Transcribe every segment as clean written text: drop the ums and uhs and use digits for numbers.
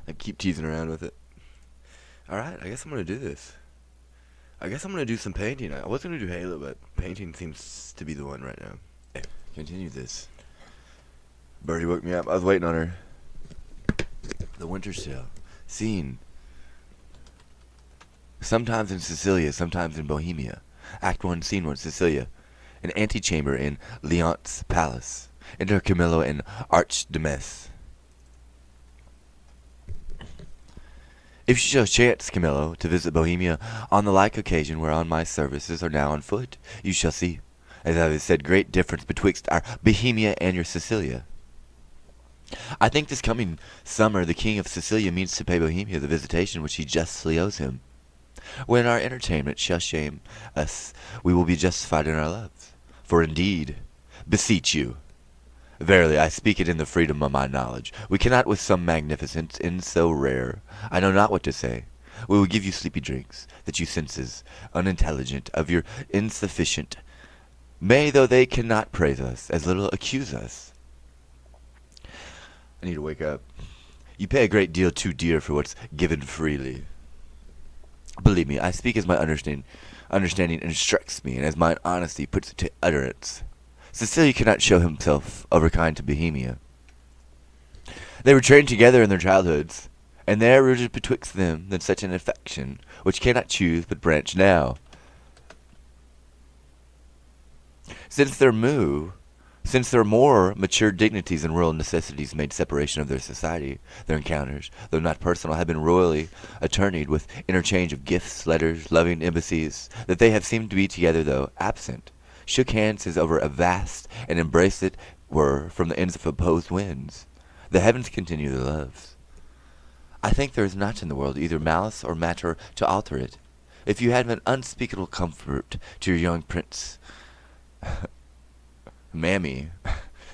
I keep teasing around with it. Alright, I guess I'm gonna do this. I guess I'm gonna do some painting. I was gonna do Halo, but painting seems to be the one right now. Continue this. Birdie woke me up. I was waiting on her. The Winter's Tale. Scene. Sometimes in Sicilia, sometimes in Bohemia. Act 1, Scene 1, Sicilia. An antechamber in Leonte's palace. Enter Camillo and Archdemes. If you shall chance, Camillo, to visit Bohemia on the like occasion whereon my services are now on foot, you shall see, as I have said, great difference betwixt our Bohemia and your Sicilia. I think this coming summer the king of Sicilia means to pay Bohemia the visitation which he justly owes him. When our entertainment shall shame us, we will be justified in our love. For indeed, beseech you, verily I speak it in the freedom of my knowledge, we cannot with some magnificence in so rare, I know not what to say. We will give you sleepy drinks, that you senses, unintelligent of your insufficient, may though they cannot praise us, as little accuse us. I need to wake up. You pay a great deal too dear for what's given freely. Believe me, I speak as my understanding instructs me, and as mine honesty puts it to utterance. Cecilia cannot show himself overkind to Bohemia. They were trained together in their childhoods, and there rooted betwixt them then such an affection, which cannot choose but branch now. Since their more mature dignities and royal necessities made separation of their society, their encounters, though not personal, have been royally attorneyed with interchange of gifts, letters, loving embassies, that they have seemed to be together though absent, shook hands as over a vast, and embraced it were from the ends of opposed winds. The heavens continue their loves. I think there is not in the world either malice or matter to alter it. If you have an unspeakable comfort to your young prince, Mammy,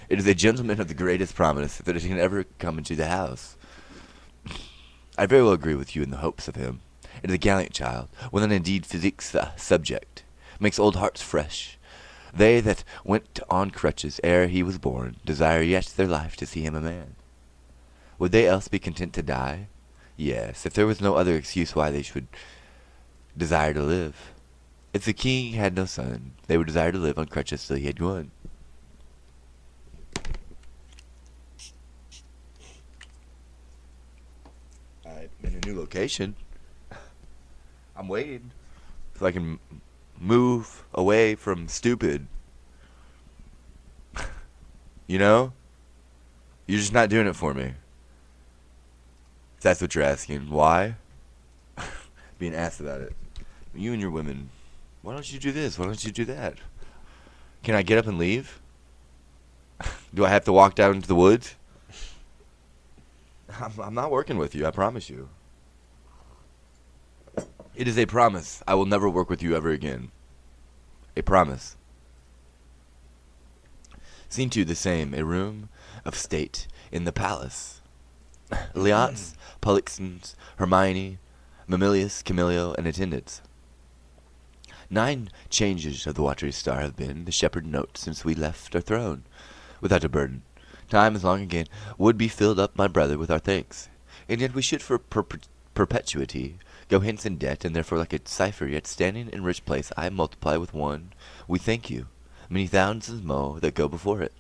it is a gentleman of the greatest promise that it can ever come into the house. I very well agree with you in the hopes of him. It is a gallant child, one that indeed physiques the subject, makes old hearts fresh. They that went on crutches ere he was born desire yet their life to see him a man. Would they else be content to die? Yes, if there was no other excuse why they should desire to live. If the king had no son, they would desire to live on crutches till he had one. I'm in a new location. I'm waiting so I can move away from stupid. You know? You're just not doing it for me. If that's what you're asking. Why? Being asked about it. You and your women. Why don't you do this? Why don't you do that? Can I get up and leave? Do I have to walk down into the woods? I'm not working with you, I promise you. It is a promise. I will never work with you ever again. A promise. Scene 2, the same. A room of state in the palace. Leonce, Pollixens, Hermione, Mamilius, Camillo, and attendants. 9 changes of the watery star have been, the shepherd notes, since we left our throne, without a burden. Time as long again would be filled up, my brother, with our thanks. And yet we should for perpetuity go hence in debt, and therefore like a cipher, yet standing in rich place, I multiply with one. We thank you, many thousands more that go before it.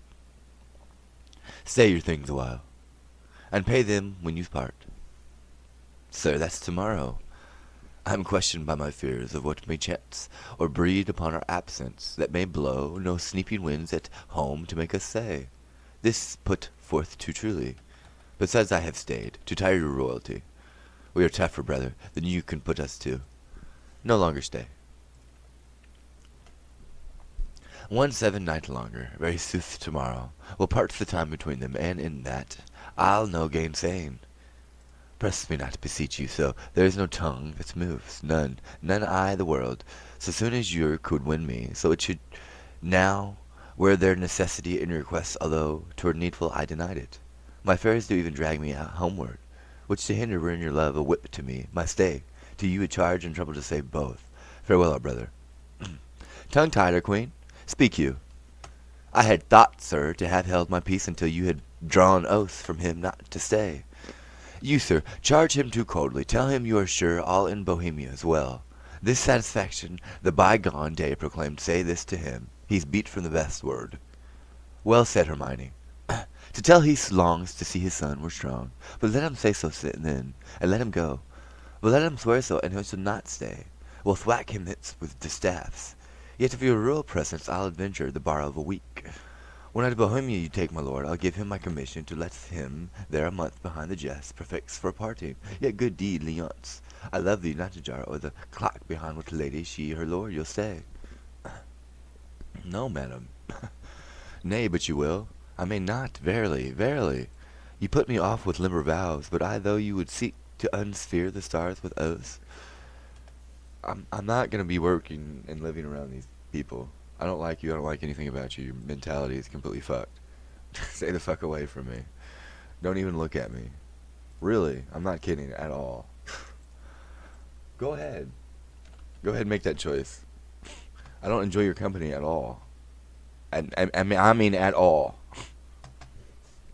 Stay your things awhile, and pay them when you part. Sir, that's tomorrow. I am questioned by my fears of what may chance, or breed upon our absence, that may blow no sneaping winds at home to make us say. This put forth too truly. Besides I have stayed, to tire your royalty. We are tougher, brother, than you can put us to. No longer stay. 1 night longer, very sooth tomorrow, will part the time between them, and in that I'll no gainsaying. Press me not, beseech you, so there is no tongue that moves, none I the world, so soon as you could win me, so it should now, were there necessity in your request, although 'twere needful I denied it. My fears do even drag me out homeward, which to hinder were in your love a whip to me, my stay, to you a charge and trouble to save both. Farewell, our brother. Tongue tied, our queen, speak you. I had thought, sir, to have held my peace until you had drawn oath from him not to stay. You, sir, charge him too coldly. Tell him you are sure all in Bohemia is well. This satisfaction the bygone day proclaimed. Say this to him. He's beat from the best word. Well said, Hermione. To tell he longs to see his son were strong. But let him say so then, and let him go. But let him swear so, and he shall not stay. We'll thwack him with distaffs. Yet of your royal presence I'll adventure the bar of a week. When out of Bohemia you take, my lord, I'll give him my commission to let him there a month behind the jest, prefix for parting. Yet good deed, Leonce. I love thee not to jar, or the clock behind which lady she her lord you'll stay. No, madam. Nay, but you will. I may not, verily, verily. You put me off with limber vows, but I, though you would seek to unsphere the stars with oaths, I'm not gonna be working and living around these people. I don't like you. I don't like anything about you. Your mentality is completely fucked. Stay the fuck away from me. Don't even look at me. Really, I'm not kidding at all. Go ahead. Go ahead and make that choice. I don't enjoy your company at all. I mean at all.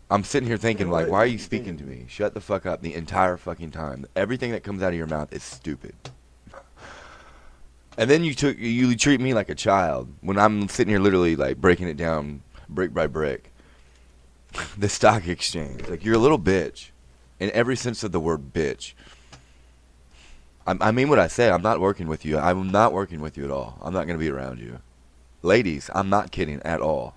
I'm sitting here thinking, like, why are you speaking to me? Shut the fuck up the entire fucking time. Everything that comes out of your mouth is stupid. And then you treat me like a child when I'm sitting here literally like breaking it down brick by brick. The stock exchange. Like, you're a little bitch. In every sense of the word bitch. I mean what I say. I'm not working with you. I'm not working with you at all. I'm not going to be around you. Ladies, I'm not kidding at all.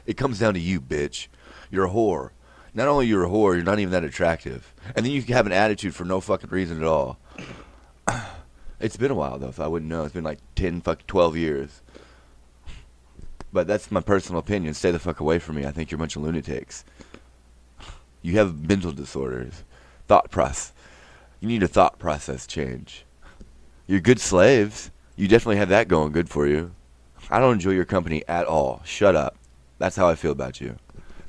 It comes down to you, bitch. You're a whore. Not only you're a whore, you're not even that attractive. And then you have an attitude for no fucking reason at all. It's been a while, though, so I wouldn't know. It's been like 12 years. But that's my personal opinion. Stay the fuck away from me. I think you're a bunch of lunatics. You have mental disorders. You need a thought process change. You're good slaves. You definitely have that going good for you. I don't enjoy your company at all. Shut up. That's how I feel about you.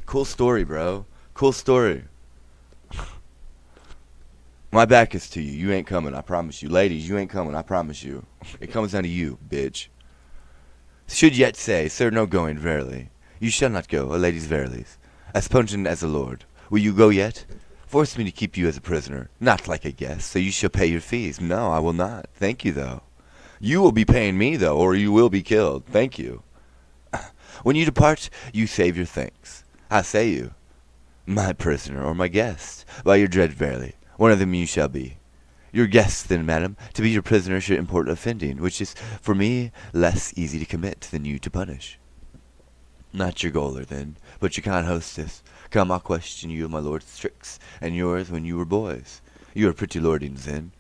Cool story, bro. Cool story. My back is to you. You ain't coming, I promise you. Ladies, you ain't coming, I promise you. It comes down to you, bitch. Should yet say, sir, no going, verily. You shall not go, a lady's verilies. As pungent as a lord. Will you go yet? Force me to keep you as a prisoner, not like a guest, so you shall pay your fees. No, I will not. Thank you, though. You will be paying me, though, or you will be killed. Thank you. When you depart, you save your thanks. I say you, my prisoner or my guest, by your dread verily. One of them you shall be. Your guest, then, madam. To be your prisoner should import offending, which is, for me, less easy to commit than you to punish. Not your gaoler, then, but your kind hostess. Come, I'll question you of my lord's tricks, and yours when you were boys. You were pretty lordings, then.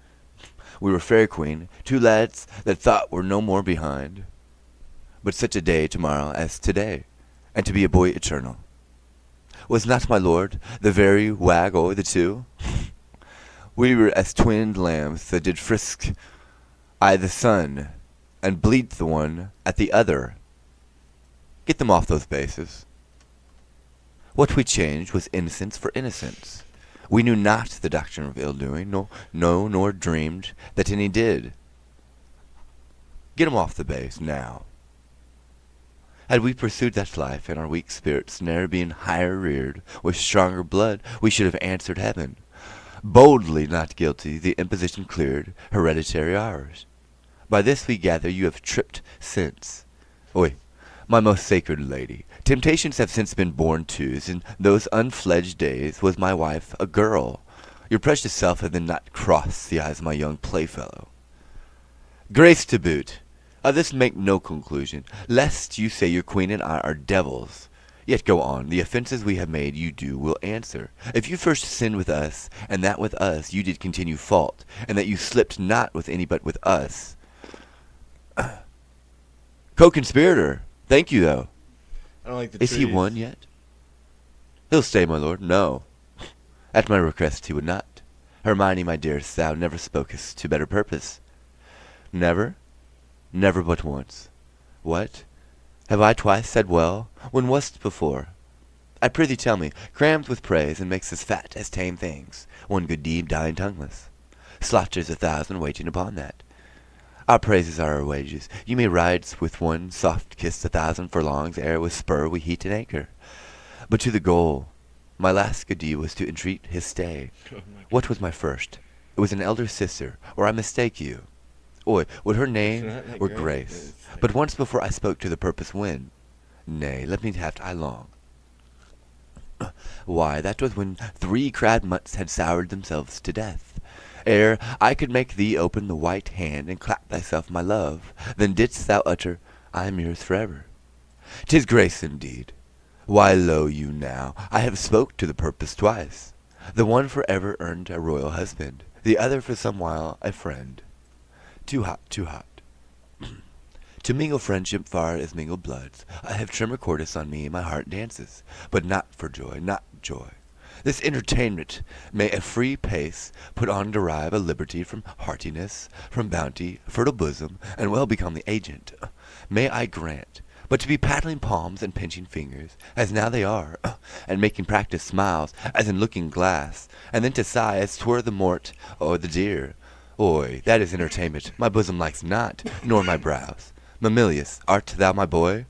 We were fair queen, two lads that thought were no more behind. But such a day tomorrow as today, and to be a boy eternal. Was not my lord the very wag o'er the two? We were as twinned lambs that did frisk I the sun, and bleat the one at the other. Get them off those bases. What we changed was innocence for innocence. We knew not the doctrine of ill-doing, nor dreamed that any did. Get 'em off the base, now. Had we pursued that life, and our weak spirits ne'er been higher reared, with stronger blood, we should have answered heaven. Boldly not guilty, the imposition cleared, hereditary ours. By this we gather you have tripped since. Oi, my most sacred lady, temptations have since been born twos. In those unfledged days was my wife a girl. Your precious self had then not crossed the eyes of my young playfellow. Grace to boot. Of this make no conclusion, lest you say your queen and I are devils. Yet go on, the offences we have made you do will answer. If you first sinned with us, and that with us you did continue fault, and that you slipped not with any but with us. Co-conspirator. Thank you, though. I don't like the Is trees. he one yet? He'll stay, my lord. No. At my request he would not. Hermione, my dearest, thou never spokest to better purpose. Never? Never but once. What? Have I twice said well? When was't before? I prithee tell me, crammed with praise, and makes as fat as tame things, one good deed dying tongueless. Slaughters 1,000 waiting upon that. Our praises are our wages. You may ride with one soft kiss 1,000 furlongs, ere with spur we heat an anchor. But to the goal, My last adieu was to entreat his stay. Oh my What was my first? It was an elder sister, or I mistake you. Would her name not that were great. Grace. It's like- But once before I spoke to the purpose when. Nay, let me have I long. Why, that was when 3 crabbed months had soured themselves to death. Ere I could make thee open the white hand and clap thyself my love, then didst thou utter, I am yours forever. 'Tis Grace indeed. Why, lo you now, I have spoke to the purpose twice. The one for ever earned a royal husband, the other for some while a friend. Too hot, too hot. To mingle friendship far as mingle bloods, I have trimmer cordis on me, my heart dances, but not for joy, not joy. This entertainment may a free pace put on derive a liberty from heartiness, from bounty, fertile bosom, and well become the agent. May I grant, but to be paddling palms and pinching fingers, as now they are, and making practice smiles, as in looking glass, and then to sigh as 'twere the mort or the deer. Oy, that is entertainment my bosom likes not, nor my brows. Mamilius, art thou my boy?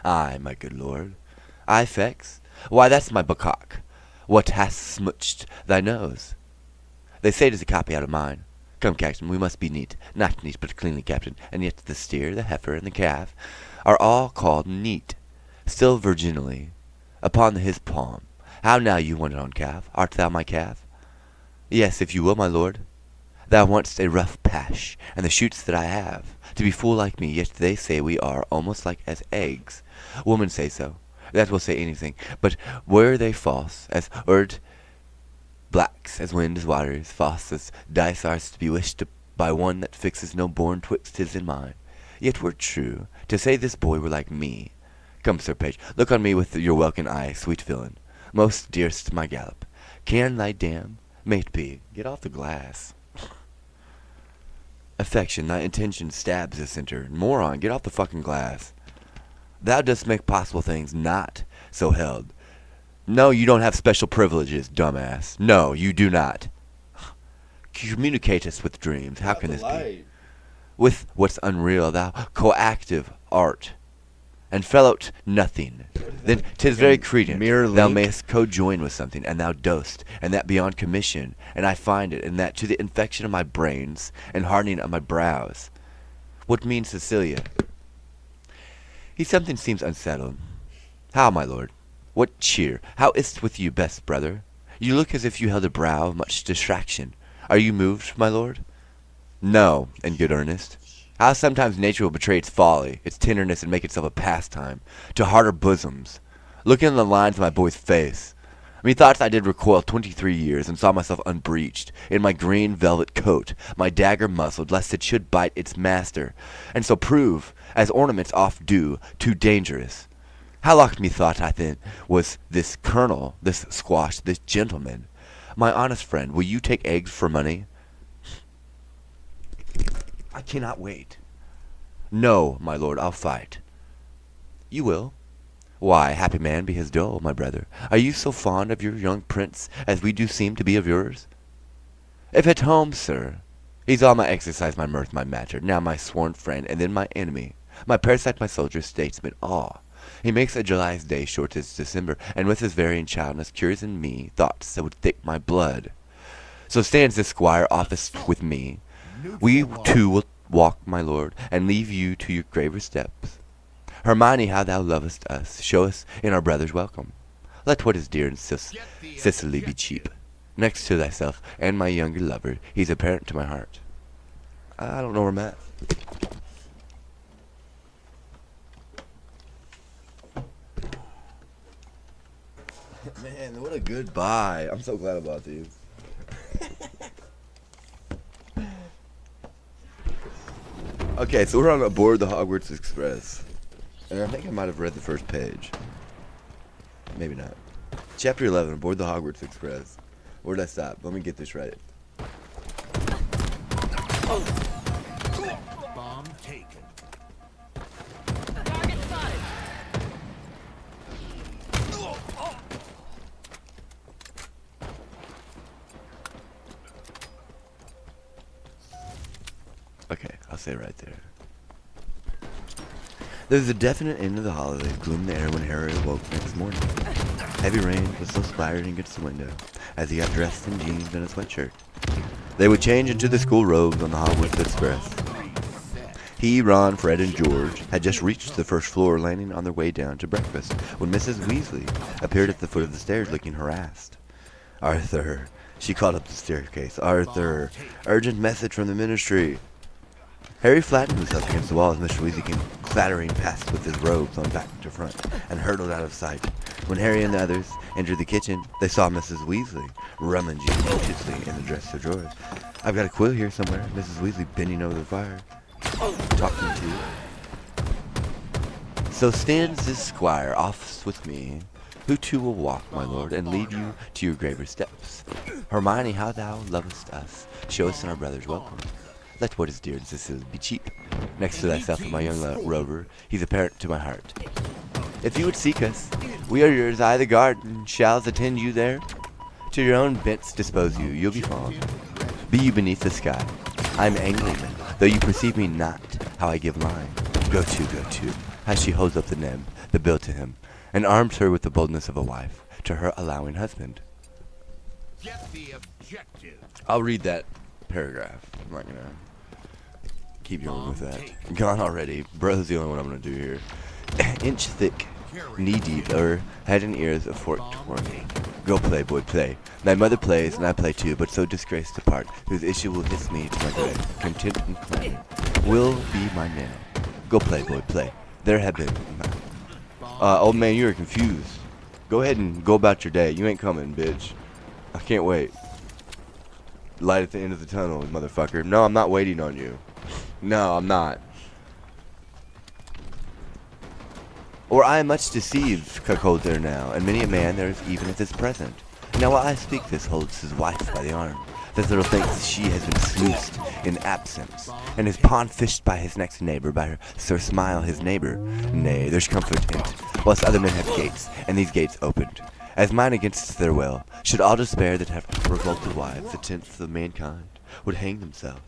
Ay, my good lord. Ay, fex? Why, that's my bucock. What hast smooched thy nose? They say 'tis a copy out of mine. Come, captain, we must be neat. Not neat, but cleanly, captain. And yet the steer, the heifer, and the calf are all called neat. Still virginally, upon his palm. How now, you one-on calf? Art thou my calf? Yes, if you will, my lord. Thou want'st a rough pash, and the shoots that I have, to be full like me, yet they say we are almost like as eggs. Women say so. That will say anything. But were they false, as erd blacks, as wind, as waters, false as dice are to be wished by one that fixes no bourne twixt his and mine. Yet were true, to say this boy were like me. Come, Sir Page, look on me with your welkin eye, sweet villain. Most dearest my gallop. Can thy dam, may it be, get off the glass. Affection, thy intention stabs the center. Moron, get off the fucking glass. Thou dost make possible things not so held. No, you don't have special privileges, dumbass. No, you do not. Communicate us with dreams. How can this be? With what's unreal, thou coactive art. And fellow't nothing. Then 'tis very credent. Thou mayest co-join with something, and thou dost, and that beyond commission, and I find it, and that to the infection of my brains, and hardening of my brows. What means Cecilia? He something seems unsettled. How, my lord? What cheer? How is't with you, best brother? You look as if you held a brow of much distraction. Are you moved, my lord? No, in good earnest. How sometimes nature will betray its folly, its tenderness, and make itself a pastime, to harder bosoms. Looking on the lines of my boy's face, methought I did recoil 23 years, and saw myself unbreeched, in my green velvet coat, my dagger muzzled, lest it should bite its master, and so prove, as ornaments oft do, too dangerous. How locked methought I then was this colonel, this squash, this gentleman. My honest friend, will you take eggs for money? I cannot wait. No, my lord, I'll fight. You will? Why, happy man be his dole, my brother. Are you so fond of your young prince as we do seem to be of yours? If at home, sir, he's all my exercise, my mirth, my matter, now my sworn friend, and then my enemy, my parasite, my soldier, statesman, all. He makes a July's day short as December, and with his varying childness cures in me thoughts that would thick my blood. So stands this squire office with me. We two will walk, my lord, and leave you to your graver steps. Hermione, how thou lovest us, show us in our brother's welcome. Let what is dear in Sicily be cheap. Next to thyself and my younger lover, he's a parent to my heart. I don't know where I'm at. Man, what a good buy. I'm so glad about these. Okay, so we're on aboard the Hogwarts Express. And I think I might have read the first page. Maybe not. Chapter 11, aboard the Hogwarts Express. Where did I stop? Let me get this right. Bomb taken. Target spotted. Okay, I'll say right there. There was a definite end of the holiday, gloom in the air when Harry awoke next morning. Heavy rain was still splattering against the window as he got dressed in jeans and a sweatshirt. They would change into the school robes on the Hogwarts Express. He, Ron, Fred, and George had just reached the first floor, landing on their way down to breakfast, when Mrs. Weasley appeared at the foot of the stairs looking harassed. "Arthur," she called up the staircase. "Arthur, urgent message from the ministry." Harry flattened himself against the wall as Mr. Weasley came clattering past with his robes on back to front and hurtled out of sight. When Harry and the others entered the kitchen, they saw Mrs. Weasley rummaging anxiously in the dresser drawers. "I've got a quill here somewhere," Mrs. Weasley bending over the fire, talking to you. "So stands this squire off with me, who too will walk, my lord, and lead you to your graver steps. Hermione, how thou lovest us, show us in our brother's welcome. Let what is dear to Cecilia be cheap. Next to thyself and my young rover, he's a parent to my heart. If you would seek us, we are yours, I the garden, shall attend you there. To your own bents dispose you, you'll be fond. Be you beneath the sky. I am angling, though you perceive me not, how I give line. Go to, as she holds up the bill to him, and arms her with the boldness of a wife, to her allowing husband." Get the objective. I'll read that paragraph. I'm not gonna keep going with that. Gone already. Bro's the only one I'm gonna do here. "Inch thick, knee deep, head and ears of forked horn. Go play, boy, play. Thy mother plays, and I play too, but so disgraced to part, whose issue will hiss me to my grave. Content and clamor will be my name. Go play, boy, play. There have been..." Old man, you are confused. Go ahead and go about your day. You ain't coming, bitch. I can't wait. Light at the end of the tunnel, motherfucker. No, I'm not waiting on you. No, I'm not. "Or I am much deceived, cuckold there now, and many a man there is even at this present. Now while I speak this holds his wife by the arm. This little thinks she has been sluiced in absence, and is pond-fished by his next neighbor, by her Sir Smile his neighbor. Nay, there's comfort in't, whilst other men have gates, and these gates opened. As mine against their will, should all despair that have revolted wives, the tenth of mankind would hang themselves.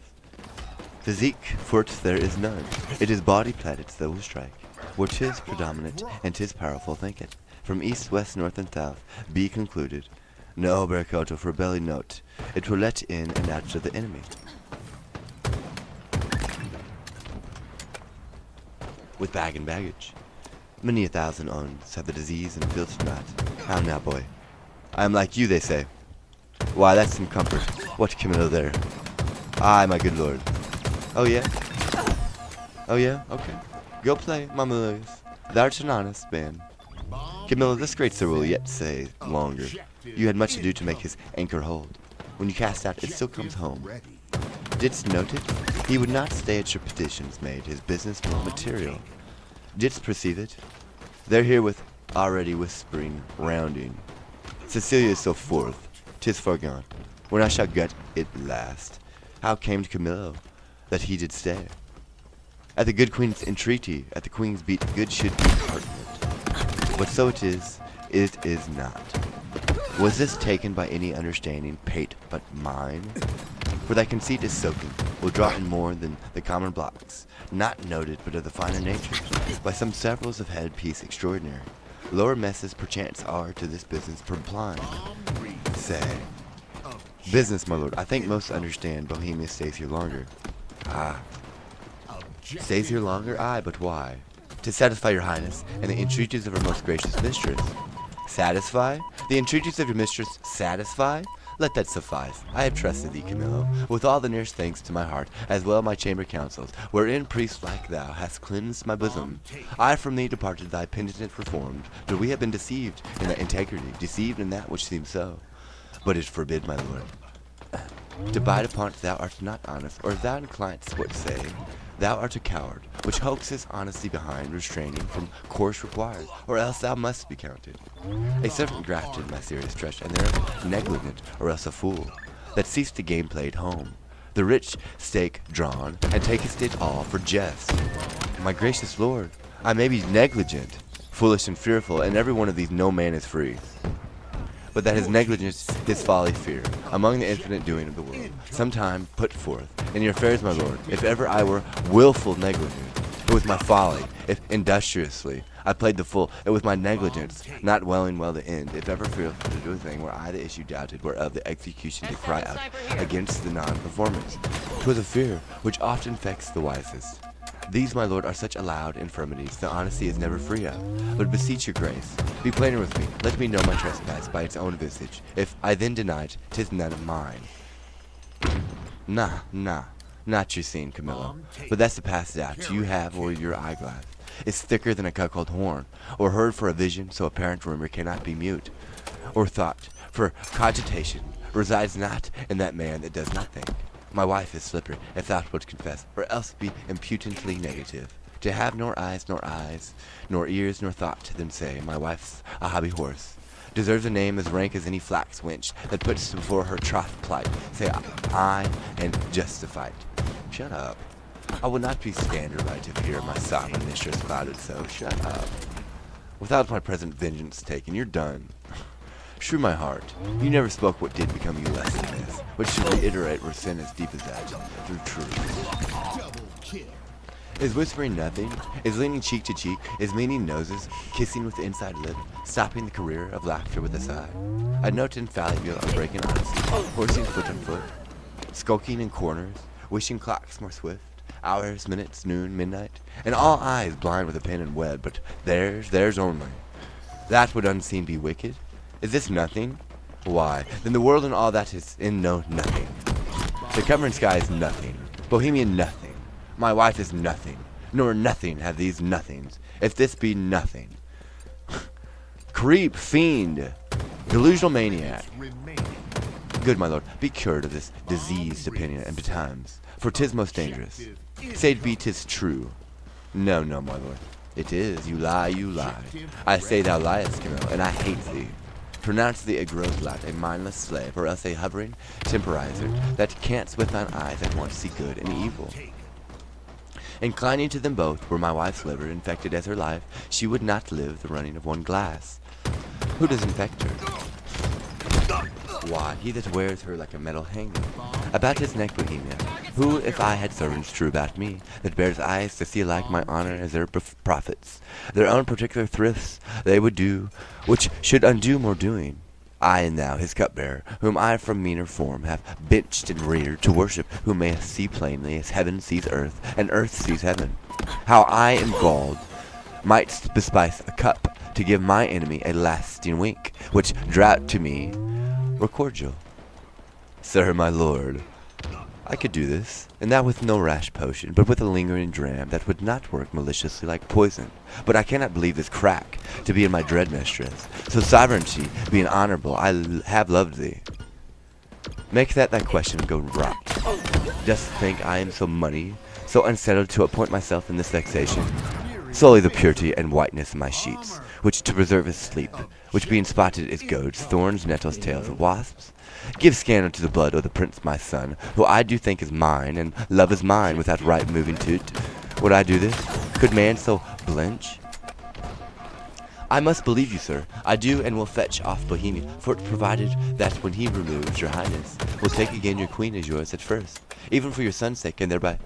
Physique for't there is none, it is body plaudits that will strike, where 'tis predominant, and 'tis powerful, think it. From east, west, north, and south, be concluded. No Bercotto for belly note, it will let in and out to the enemy. With bag and baggage. Many a thousand owns have the disease and filth not. How now, boy? I am like you, they say. Why, that's some comfort. What Camillo there? Aye, my good lord. Oh, yeah? Oh, yeah? Okay. Go play, Mamilius. Thou'rt an honest man. Camillo, this great sir will yet say longer. You had much ado to make his anchor hold. When you cast out, it still comes home. Didst note it? He would not stay at your petitions made, his business more material. Didst perceive it? They're here with already whispering, rounding. Cecilia is so forth, 'tis forgone. When I shall gut it last, how came to Camillo that he did stay? At the good queen's entreaty, at the queen's beat, good should be pertinent. But so it is not. Was this taken by any understanding, pate but mine? For thy conceit is soaking, will draw in more than the common blocks, not noted but of the finer natures, by some severals of headpiece extraordinary. Lower messes perchance are to this business proplying. Say, business, my lord, I think most understand Bohemia stays here longer. Ah, stays here longer? Aye, but why? To satisfy your highness, and the entreaties of her most gracious mistress. Satisfy? The entreaties of your mistress satisfy? Let that suffice. I have trusted thee, Camillo, with all the nearest thanks to my heart, as well my chamber councils, wherein priest like thou hast cleansed my bosom. I from thee departed thy penitent reformed, but we have been deceived in thy integrity, deceived in that which seems so. But it forbid, my lord. To bide upon it thou art not honest, or if thou inclinest what say, thou art a coward, which hoaxes honesty behind, restraining from course required, or else thou must be counted. A servant grafted my serious trust, and thereof negligent, or else a fool, that ceased the game played home. The rich stake drawn, and takest it all for jest. My gracious lord, I may be negligent, foolish and fearful, and every one of these no man is free. But that his negligence, his folly, fear, among the infinite doing of the world, sometime put forth, in your affairs, my lord, if ever I were willful negligent, it was my folly, if industriously I played the fool, and with my negligence, not welling well the end, if ever fearful to do a thing where I the issue doubted, whereof the execution to cry out against the non-performance. 'Twas a fear which often vexed the wisest. These, my lord, are such allowed infirmities the honesty is never free of. But beseech your grace, be plainer with me, let me know my trespass by its own visage. If I then deny it, 'tis none of mine. Nah, not your scene, Camillo. But that's the past doubt you have or your eyeglass. It's thicker than a cuckold horn, or heard for a vision, so apparent rumor cannot be mute. Or thought, for cogitation resides not in that man that does not think. My wife is slippery, if thou wilt confess, or else be impudently negative. To have nor eyes, nor ears, nor thought, then say, my wife's a hobby horse. Deserves a name as rank as any flax wench that puts before her troth plight. Say I, and justified. Shut up. I will not be standardized to hear my sovereign mistress clouded so. Shut up. Without my present vengeance taken, you're done. Shrew my heart, you never spoke what did become you less than this, which should reiterate were sin as deep as that, through truth. Is whispering nothing? Is leaning cheek to cheek? Is meeting noses? Kissing with the inside lip? Stopping the career of laughter with a sigh? A note infallible of breaking honesty, horsing foot on foot, skulking in corners, wishing clocks more swift, hours, minutes, noon, midnight, and all eyes blind with a pen and web, but theirs only. That would unseen be wicked? Is this nothing? Why, then the world and all that is in no nothing. The covering sky is nothing. Bohemian nothing. My wife is nothing. Nor nothing have these nothings. If this be nothing. Creep, fiend, delusional maniac. Good, my lord, be cured of this diseased opinion and betimes, for 'tis most dangerous. Say it be 'tis true. No, my lord. It is. You lie. I say thou liest, Camillo, and I hate thee. Pronounce thee a gross lout, a mindless slave, or else a hovering temporizer that cants with thine eyes at once see good and evil. Inclining to them both, were my wife's liver infected as her life, she would not live the running of one glass. Who does infect her? Why, he that wears her like a metal hanger. About his neck, Bohemia, who, if I had servants true about me, that bears eyes to see alike my honor as their profits, their own particular thrifts, they would do, which should undo more doing. I and thou, his cupbearer, whom I from meaner form have benched and reared to worship, who may see plainly as heaven sees earth, and earth sees heaven. How I am galled, mightst bespice a cup, to give my enemy a lasting wink, which draught to me were cordial. Sir, my lord, I could do this, and that with no rash potion, but with a lingering dram that would not work maliciously like poison. But I cannot believe this crack to be in my dread mistress. So sovereignty being honorable, I have loved thee. Make that thy question go rot. Dost think I am so money, so unsettled to appoint myself in this vexation? Solely the purity and whiteness of my sheets, which to preserve his sleep, which being spotted is goads, thorns, nettles, tails, and wasps. Give scandal to the blood of the prince my son, who I do think is mine, and love is mine without right moving to't. Would I do this? Could man so blench? I must believe you, sir. I do, and will fetch off Bohemia, for it provided that when he removes, your highness will take again your queen as yours at first, even for your son's sake, and thereby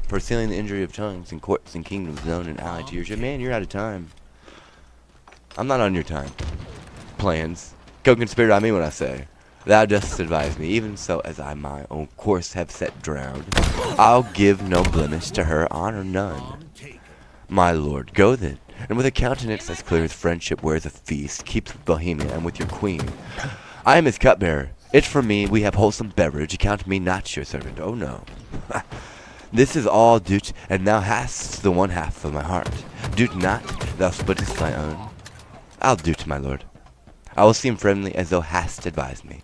for sealing the injury of tongues in courts and kingdoms known and allied to yours. Man, you're out of time. I'm not on your time. Plans. Co-conspirator I mean what I say. Thou dost advise me, even so as I my own course have set drowned. I'll give no blemish to her honor, none. My lord, go then, and with a countenance as clear as friendship wears a feast, keep with Bohemia and with your queen. I am his cupbearer. It for me, we have wholesome beverage. Account me not your servant. Oh no. This is all do't, and thou hast the one half of my heart. Do't not, thou splittest thy own. I'll do't, my lord. I will seem friendly as thou hast advised me.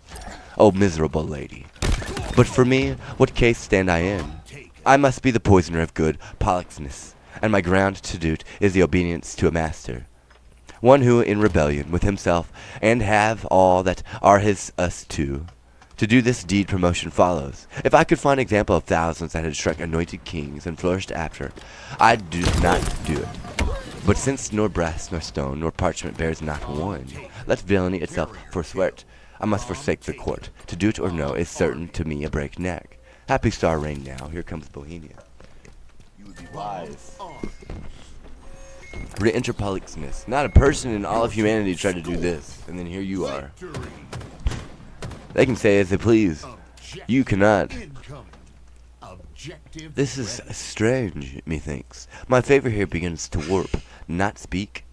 O miserable lady. But for me, what case stand I in? I must be the poisoner of good polixness, and my ground to do't is the obedience to a master. One who, in rebellion with himself, and have all that are his us too. To do this deed promotion follows. If I could find example of thousands that had struck anointed kings and flourished after, I'd do not do it. But since nor brass nor stone nor parchment bears not one, let villainy itself forswear it. I must forsake the court. To do't or no is certain to me a break neck. Happy star reign now. Here comes Bohemia. You would be wise. Re-enter Polixenes. Not a person in all of humanity tried to do this, and then here you are. Victory. They can say as they please. You cannot. Incoming. Objective. This is ready. strange, methinks. My favor here begins to warp, not speak.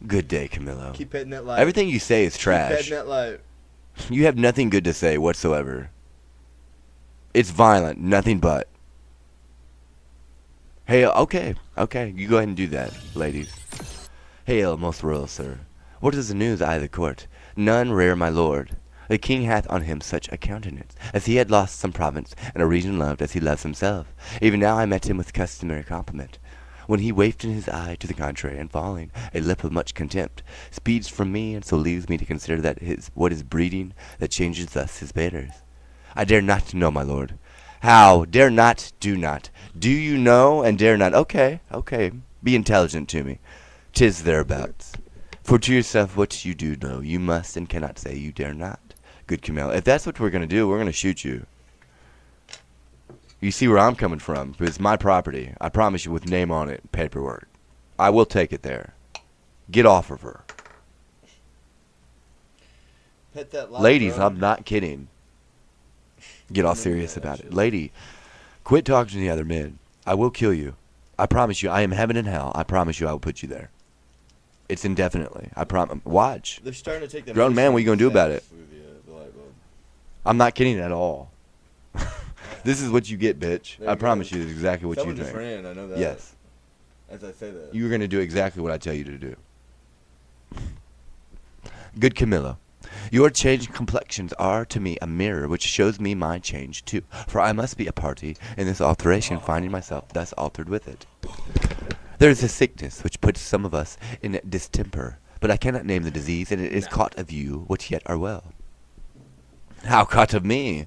Good day, Camillo. Keep hitting that light. Everything you say is Keep trash. hitting that light. You have nothing good to say whatsoever. It's violent, nothing but. Hail, okay, you go ahead and do that, ladies. Hail, most royal sir. What is the news, I the court? None rare, my lord. The king hath on him such a countenance, as he had lost some province, and a region loved as he loves himself. Even now I met him with customary compliment, when he wafted his eye to the contrary, and falling, a lip of much contempt, speeds from me, and so leaves me to consider that what is breeding, that changes thus his betters. I dare not know, my lord. How? Dare not, do not. Do you know, and dare not? Okay, be intelligent to me. 'Tis thereabouts. For to yourself what you do know, you must and cannot say you dare not. Good Camille, if that's what we're going to do, we're going to shoot you. You see where I'm coming from. It's my property. I promise you, with name on it, paperwork. I will take it there. Get off of her. Hit that light, Ladies, bro. I'm not kidding. Get all serious about it. Lady, quit talking to the other men. I will kill you. I promise you, I am heaven and hell. I promise you, I will put you there. It's indefinitely. I promise. Watch. They're starting to take the Grown man, what you gonna do about it? with the light bulb. I'm not kidding at all. This is what you get, bitch. There I you promise go. you, this is exactly what Someone you just think. ran, I know that. Yes. As I say that. You're going to do exactly what I tell you to do. Good Camillo, your changed complexions are to me a mirror which shows me my change too, for I must be a party in this alteration, finding myself thus altered with it. There is a sickness which puts some of us in distemper, but I cannot name the disease, and it is caught of you which yet are well. How caught of me?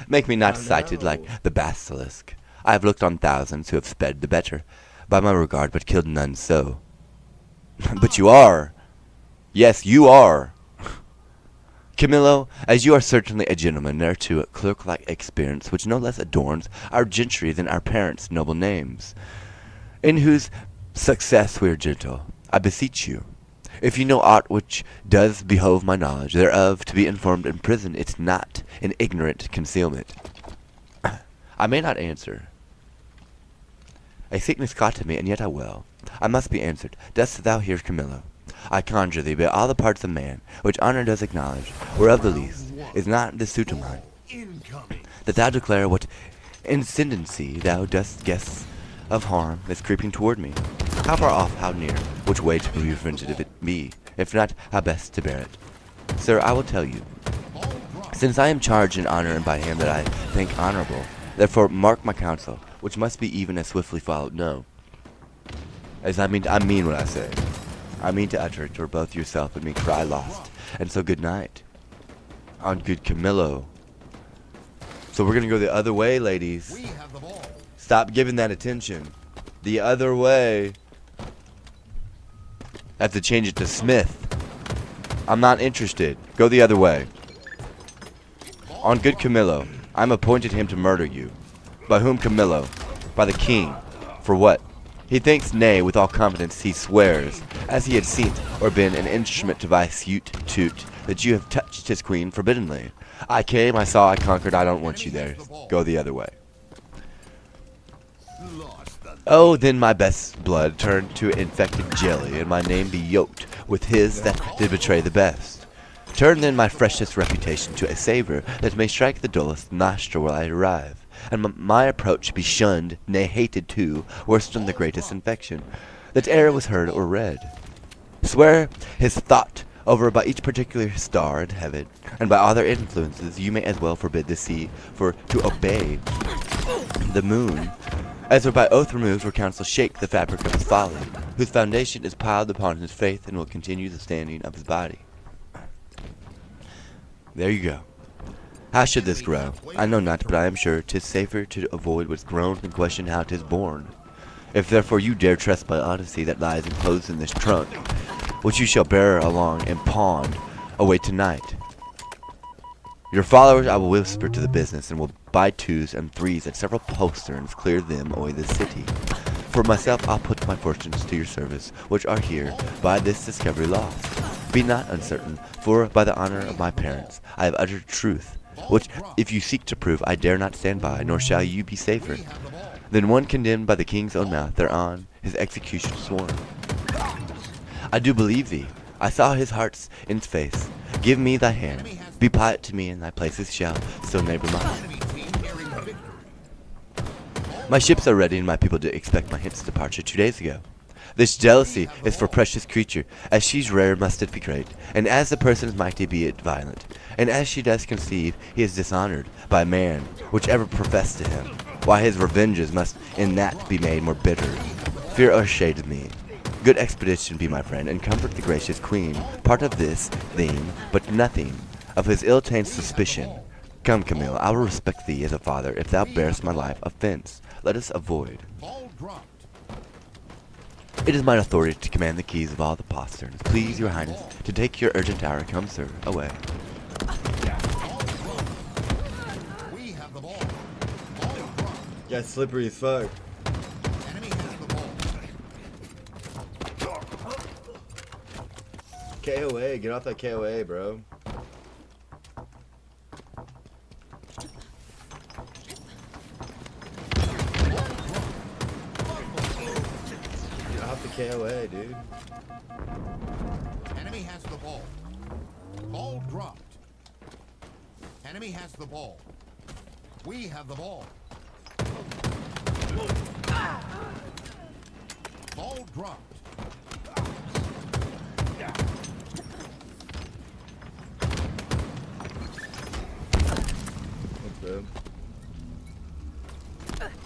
Make me not sighted like the basilisk. I have looked on thousands who have sped the better by my regard, but killed none so. But you are. Yes, you are. Camillo, as you are certainly a gentleman, there too a clerk-like experience which no less adorns our gentry than our parents' noble names, in whose success we are gentle. I beseech you, if you know aught which does behove my knowledge thereof to be informed in prison, it's not in ignorant concealment. I may not answer. A sickness caught to me, and yet I will. I must be answered. Dost thou hear, Camillo? I conjure thee, by all the parts of man, which honor does acknowledge, whereof the least is not the suit of mine, Incoming. that thou declare what incidency thou dost guess of harm is creeping toward me. How far off, how near, which way to be prevented if it be, if not, how best to bear it. Sir, I will tell you, since I am charged in honor and by him that I think honorable, therefore mark my counsel, which must be even as swiftly followed. No, as I mean what I say. I mean to utter it, or both yourself and me cry lost. And so good night. On good Camillo. So we're gonna go the other way, ladies. We have the ball. Stop giving that attention. The other way. I have to change it to Smith. I'm not interested. Go the other way. On good Camillo, I'm appointed him to murder you. By whom, Camillo? By the king. For what? He thinks, nay, with all confidence he swears, as he had seen or been an instrument to thy suit toot, that you have touched his queen forbiddenly. I came, I saw, I conquered, I don't want you there. Go the other way. Lost the Oh, then my best blood turn to infected jelly, and my name be yoked with his that did betray the best. Turn then my freshest reputation to a savor that may strike the dullest nostril where I arrive, and my approach be shunned, nay hated too, worse than the greatest infection, that e'er was heard or read. Swear his thought over by each particular star in heaven, and by other influences you may as well forbid the sea, for to obey the moon, as or by oath removed or counsel shake the fabric of his folly, whose foundation is piled upon his faith and will continue the standing of his body. There you go. How should this grow? I know not, but I am sure 'tis safer to avoid what's grown than question how 'tis born. If therefore you dare trust my honesty that lies enclosed in this trunk, which you shall bear along and pawn away tonight, your followers I will whisper to the business, and will by twos and threes at several posterns clear them away the city. For myself, I'll put my fortunes to your service, which are here by this discovery lost. Be not uncertain, for by the honor of my parents, I have uttered truth, which, if you seek to prove, I dare not stand by, nor shall you be safer than one condemned by the king's own mouth, thereon his execution sworn. I do believe thee. I saw his heart's in his face. Give me thy hand. Be pliant to me, in thy places shall still neighbor mine. My ships are ready, and my people did expect my hence departure 2 days ago. This jealousy is for precious creature, as she's rare must it be great, and as the person is mighty be it violent, and as she does conceive, he is dishonored by man, whichever profess to him, why his revenges must in that be made more bitter. Fear or shade of me. Good expedition be my friend, and comfort the gracious queen, part of this theme, but nothing of his ill-tainted suspicion. Come, Camille, I will respect thee as a father, if thou bearest my life offense. Let us avoid. It is mine authority to command the keys of all the posterns. Please, your highness, to take your urgent hour. Come, sir, away. Yeah, slippery as fuck. KOA, get off that KOA, bro. Get off the KOA, dude. Enemy has the ball. Ball dropped. Enemy has the ball. We have the ball. Ball dropped. Bro.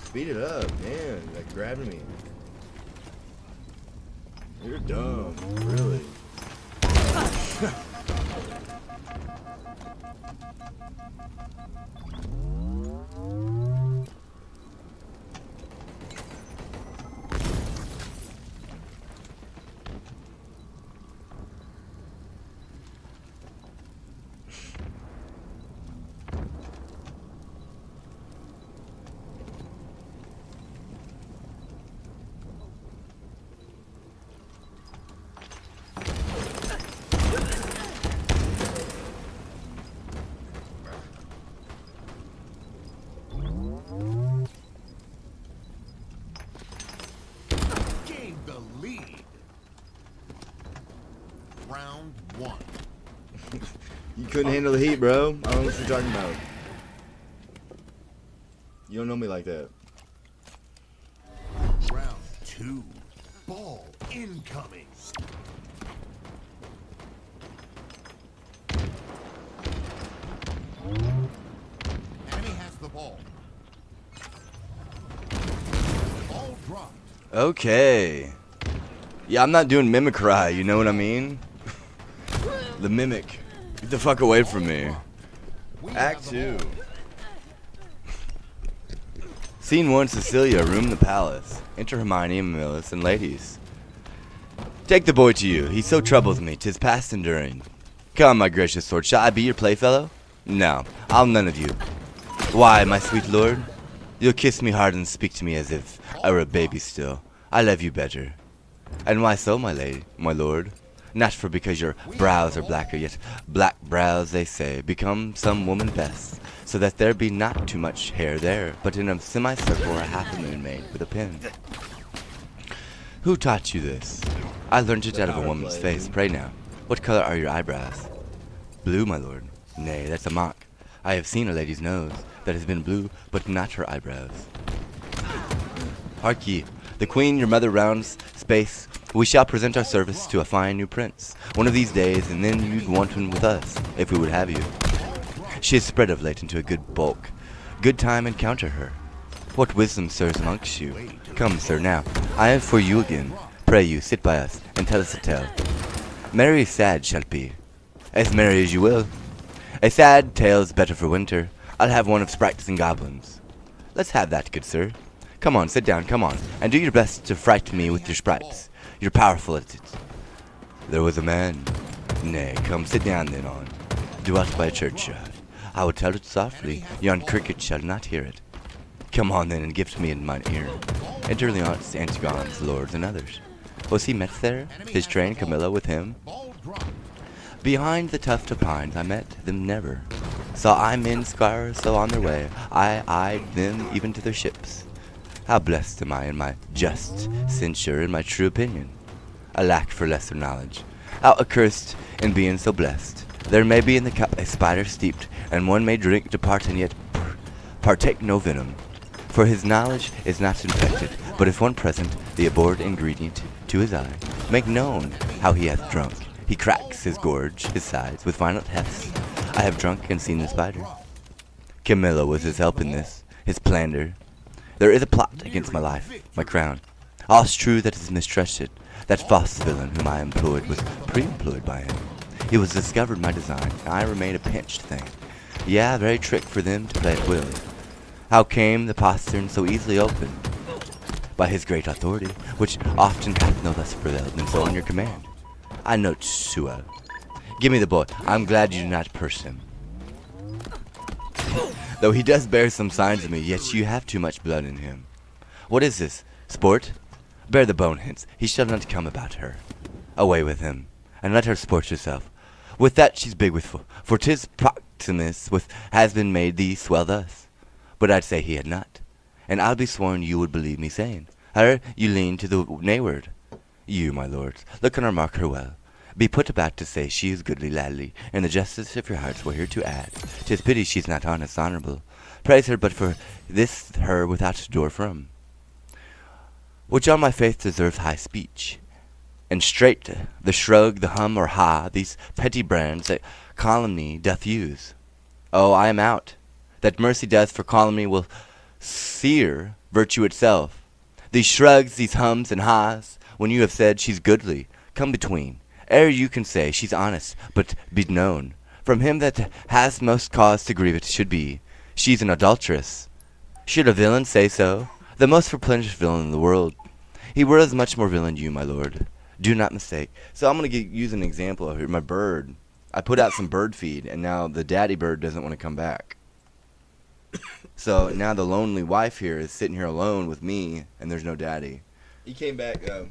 Speed it up, man. Like grabbing me. You're dumb, really. Gained the lead. Round one. You couldn't handle the heat, bro. I don't know what you're talking about. You don't know me like that. Round two. Ball incoming. Enemy has the ball. Ball dropped. Okay. Yeah, I'm not doing mimicry, you know what I mean? The mimic. Get the fuck away from me. Act 2. Scene 1, Cecilia, room in the palace. Enter Hermione, Amelis, and ladies. Take the boy to you. He so troubles me, 'tis past enduring. Come, my gracious sword, shall I be your playfellow? No, I'll none of you. Why, my sweet lord? You'll kiss me hard and speak to me as if I were a baby still. I love you better. And why so, my lady, my lord? Not for because your brows are blacker, yet black brows, they say, become some woman best, so that there be not too much hair there, but in a semicircle or a half a moon made with a pin. Who taught you this? I learned it out of a woman's face. Pray now, what color are your eyebrows? Blue, my lord. Nay, that's a mock. I have seen a lady's nose that has been blue, but not her eyebrows. Hark ye, the queen, your mother, rounds space. We shall present our service to a fine new prince one of these days, and then you'd want one with us, if we would have you. She is spread of late into a good bulk. Good time encounter her. What wisdom stirs amongst you? Come, sir, now. I am for you again. Pray you, sit by us, and tell us a tale. Merry sad shall it be. As merry as you will. A sad tale's better for winter. I'll have one of sprites and goblins. Let's have that, good sir. Come on, sit down, come on, and do your best to fright me with your sprites. You're powerful at it. There was a man. Nay, come, sit down then on. Dwelt by a churchyard. I will tell it softly, yon cricket shall not hear it. Come on then and give to me in mine ear. Enter Leonce, Antigons, lords, and others. Was he met there? His train, Camilla, with him? Ball dropped. Behind the tuft of pines I met them never. Saw I men squire so on their way, I eyed them even to their ships. How blessed am I in my just censure and my true opinion. I lack for lesser knowledge. How accursed in being so blessed. There may be in the cup a spider steeped, and one may drink, depart, and yet partake no venom. For his knowledge is not infected, but if one present the abhorred ingredient to his eye, make known how he hath drunk. He cracks his gorge, his sides, with violent hefts. I have drunk and seen the spider. Camilla was his help in this, his plunder. There is a plot against my life, my crown. All's true that is mistrusted. That false villain whom I employed was pre-employed by him. He was discovered my design, and I remain a pinched thing. Yeah, very trick for them to play at will. How came the postern so easily open? By his great authority, which often hath no less prevailed than so on your command. I know too well. Give me the boy. I'm glad you do not purse him. Though he does bear some signs of me, yet you have too much blood in him. What is this? Sport? Bear the bone hence. He shall not come about her. Away with him, and let her sport herself. With that she's big with, for 'tis Proximus with has been made thee swell thus. But I'd say he had not, and I'll be sworn you would believe me saying, her you lean to the nayward. You, my lords, look and remark her well. Be put about to say she is goodly ladly, and the justice of your hearts will here to add. 'Tis pity she's not honest, honourable. Praise her but for this her without door from. Which on my faith deserves high speech. And straight the shrug, the hum, or ha, these petty brands that calumny doth use. Oh, I am out. That mercy does for calumny will sear virtue itself. These shrugs, these hums and ha's, when you have said she's goodly, come between, ere you can say she's honest, but be known, from him that has most cause to grieve it should be, she's an adulteress. Should a villain say so? The most replenished villain in the world. He were as much more villain you, my lord. Do not mistake. So I'm going to use an example of here. My bird. I put out some bird feed, and now the daddy bird doesn't want to come back. So now the lonely wife here is sitting here alone with me, and there's no daddy. He came back, though.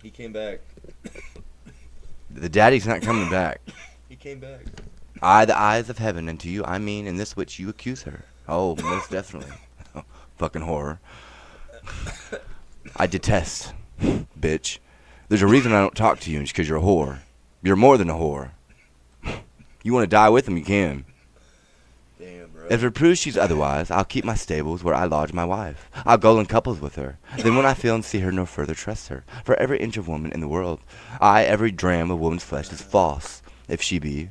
He came back. The daddy's not coming back. He came back. I, the eyes of heaven, and to you I mean in this which you accuse her. Oh, most definitely. Oh, fucking horror. I detest, bitch. There's a reason I don't talk to you, and it's because you're a whore. You're more than a whore. You want to die with him, you can. Damn, bro. If it proves she's otherwise, I'll keep my stables where I lodge my wife. I'll go in couples with her. Then when I feel and see her no further, trust her. For every inch of woman in the world, aye, every dram of woman's flesh is false, if she be.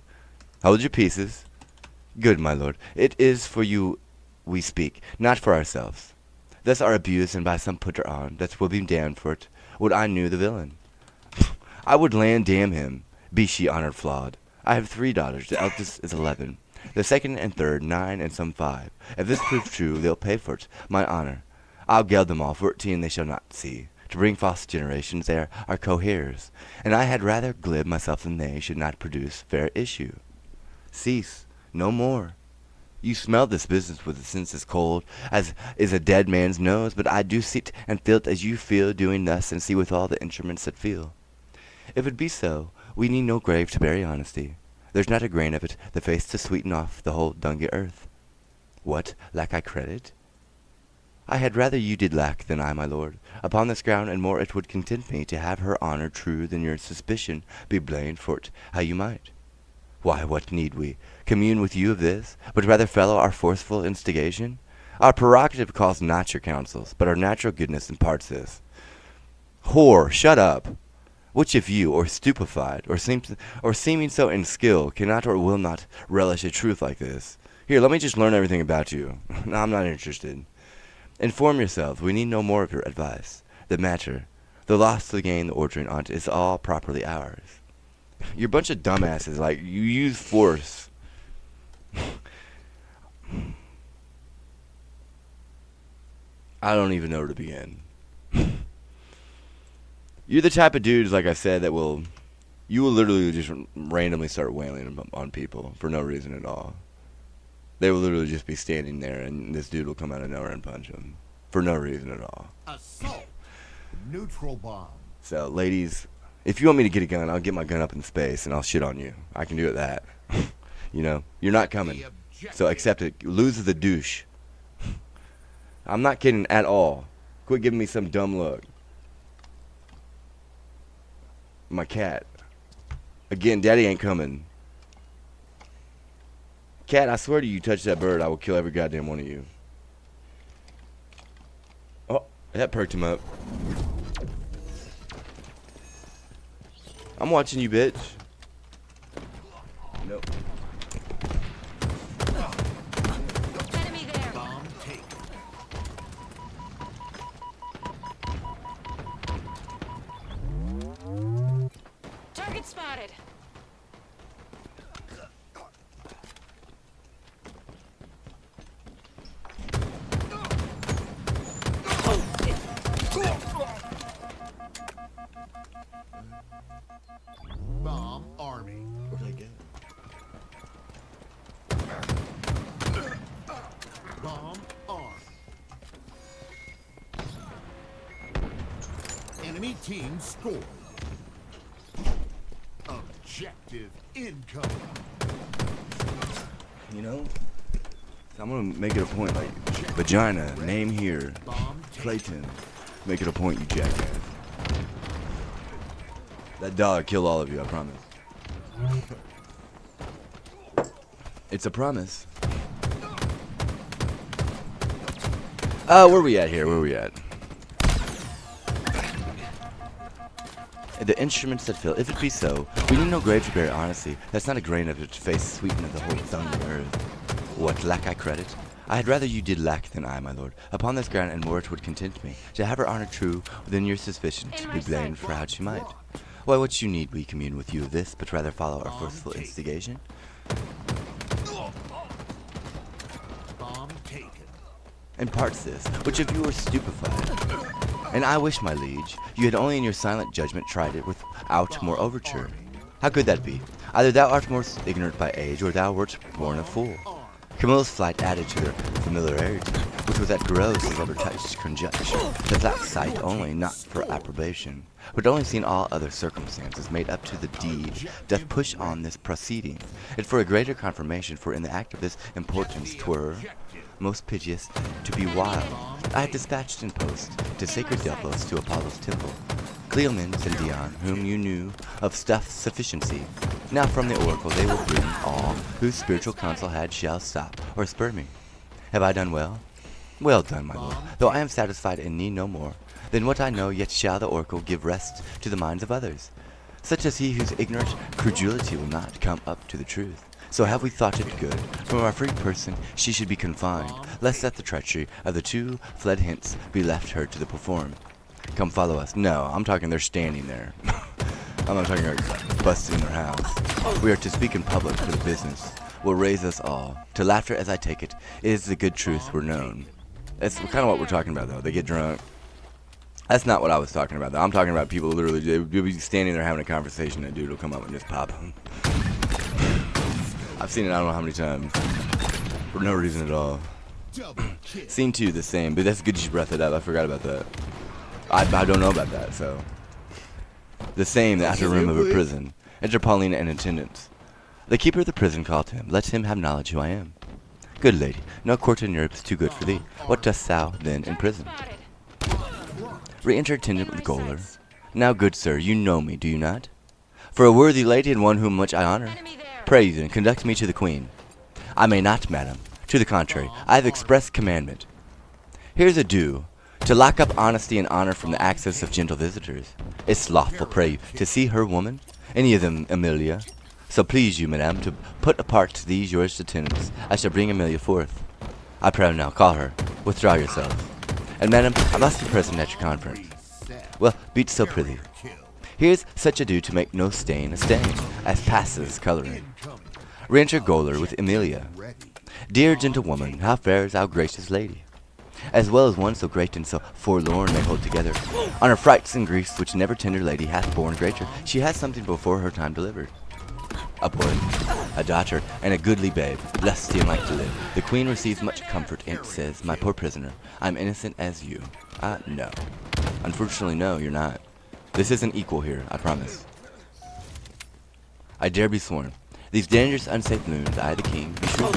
Hold your pieces. Good, my lord. It is for you we speak, not for ourselves. Thus are abused, and by some putter on, that will be damned for it, would I knew the villain. I would land damn him, be she honored flawed. I have 3 daughters, the eldest is 11, the second and third 9, and some 5. If this prove true, they'll pay for it, my honor. I'll geld them all, 14 they shall not see. To bring false generations there are coheres, and I had rather glib myself than they should not produce fair issue. Cease, no more. You smell this business with a sense as cold as is a dead man's nose, but I do sit and feel it as you feel, doing thus, and see with all the instruments that feel. If it be so, we need no grave to bury honesty. There's not a grain of it, the face to sweeten off the whole dungy earth. What, lack I credit? I had rather you did lack than I, my lord. Upon this ground and more it would content me to have her honour true than your suspicion be blamed for't how you might. Why, what need we commune with you of this, but rather follow our forceful instigation? Our prerogative calls not your counsels, but our natural goodness imparts this. Whore, shut up! Which of you, or stupefied, or seeming so in skill, cannot or will not relish a truth like this? Here, let me just learn everything about you. No, I'm not interested. Inform yourselves. We need no more of your advice. The matter, the loss, the gain, the ordering on't is all properly ours. You're a bunch of dumbasses. Like, you use force. I don't even know where to begin. You're the type of dudes, like I said, that you will literally just randomly start wailing on people for no reason at all. They will literally just be standing there, and this dude will come out of nowhere and punch them. For no reason at all. Assault. Neutral bomb. So, ladies, if you want me to get a gun, I'll get my gun up in space and I'll shit on you. I can do it that. You know, you're not coming. So accept it. Lose the douche. I'm not kidding at all. Quit giving me some dumb look. My cat. Again, daddy ain't coming. Cat, I swear to you, touch that bird, I will kill every goddamn one of you. Oh, that perked him up. I'm watching you, bitch. Nope. Enemy there. Bomb taken. Target spotted. Bomb army. Where'd I get? Bomb arm. Enemy team scored. Objective incoming. You know, I'm gonna make it a point, like, vagina, name here, Bomb taken. Clayton. Make it a point, you jackass. That dog killed all of you, I promise. It's a promise. Where we at here? Where we at? The instruments that fill, if it be so, we need no grave to bear honesty. That's not a grain of its face sweeteneth the whole thunder earth. What lack I credit? I had rather you did lack than I, my lord. Upon this ground and more it would content me, to have her honor true within your suspicion, to be blamed for how she might. Why, what you need we commune with you of this, but rather follow our forceful instigation. Bomb taken. Imparts this, which of you are stupefied. And I wish, my liege, you had only in your silent judgment tried it without more overture. How could that be? Either thou art more ignorant by age, or thou wert born a fool. Camilla's flight added to their familiarity, which with that gross as ever touched conjecture, that that sight only, not for approbation, but only seen all other circumstances made up to the deed, doth push on this proceeding, and for a greater confirmation, for in the act of this importance 'twere most piteous to be wild. I have dispatched in post to sacred Delphos to Apollo's temple, Cleomens and Dion, whom you knew of stuff sufficiency. Now from the oracle they will bring all whose spiritual counsel had shall stop or spur me. Have I done well? Well done, my lord, though I am satisfied and need no more. Than what I know, yet shall the oracle give rest to the minds of others, such as he whose ignorant credulity will not come up to the truth. So have we thought it good, from our free person she should be confined, lest that the treachery of the two fled hence be left her to the perform. Come follow us. No, I'm talking they're standing there. I'm not talking about busting in their house. We are to speak in public for the business. Will raise us all. To laughter, as I take it, is the good truth we're known. That's kind of what we're talking about, though. They get drunk. That's not what I was talking about, though. I'm talking about people literally, they'll be standing there having a conversation, and a dude will come up and just pop them. I've seen it I don't know how many times. For no reason at all. Double kill. Scene 2, the same, but that's good you brought that up. I forgot about that. I don't know about that, so. The same, the outer room of a prison. Enter Paulina and attendants. The keeper of the prison called him. Let him have knowledge who I am. Good lady, no court in Europe is too good for thee. What dost thou, then, in prison? Re-enter attendant with gaoler. Now, good sir, you know me, do you not? For a worthy lady and one whom much I honor. Pray you, then, conduct me to the queen. I may not, madam. To the contrary, I have express commandment. Here's a due. To lock up honesty and honor from the access of gentle visitors. It's lawful, pray you, to see her woman, any of them Amelia. So please you, madam, to put apart to these yours attendants. I shall bring Amelia forth. I pray now, call her. Withdraw yourself. And madam, I must be present at your conference. Well, be't so prithee. Here's such ado to make no stain a stain, as passes coloring. Re-enter gaoler with Amelia. Dear gentlewoman, how fares our gracious lady? As well as one so great and so forlorn may hold together. On her frights and griefs which never tender lady hath borne greater, she has something before her time delivered. Upward. a daughter, and a goodly babe, lusty and like to live. The queen receives much comfort and says, my poor prisoner, I'm innocent as you. No. Unfortunately, no, you're not. This isn't equal here, I promise. I dare be sworn. These dangerous, unsafe moons, I, the king, be sure.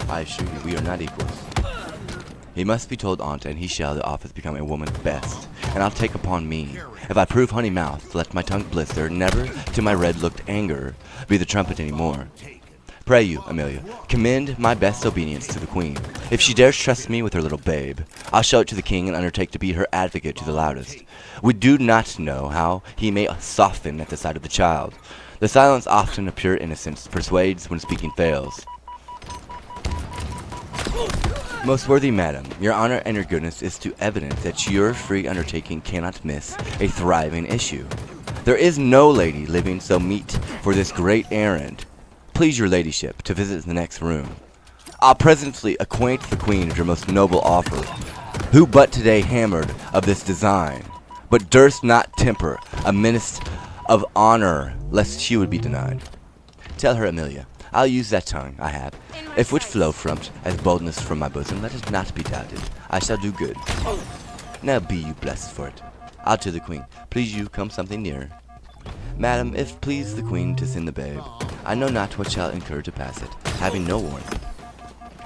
I assure you, we are not equals. He must be told on't, and he shall the office become a woman's best. And I'll take upon me, if I prove honey mouth, let my tongue blister, never to my red-looked anger be the trumpet any more. Pray you, Amelia, commend my best obedience to the queen. If she dares trust me with her little babe, I'll show it to the king and undertake to be her advocate to the loudest. We do not know how he may soften at the sight of the child. The silence often of pure innocence persuades when speaking fails. Most worthy madam, your honor and your goodness is to evidence that your free undertaking cannot miss a thriving issue. There is no lady living so meet for this great errand. Please your ladyship to visit the next room. I'll presently acquaint the queen of your most noble offer, who but today hammered of this design, but durst not temper a menace of honor, lest she would be denied. Tell her, Amelia, I'll use that tongue I have, if which flow from't as boldness from my bosom, let it not be doubted. I shall do good. Now be you blessed for it. I'll to the queen. Please you come something nearer. Madam, if please the queen to send the babe, I know not what shall incur to pass it, having no warning.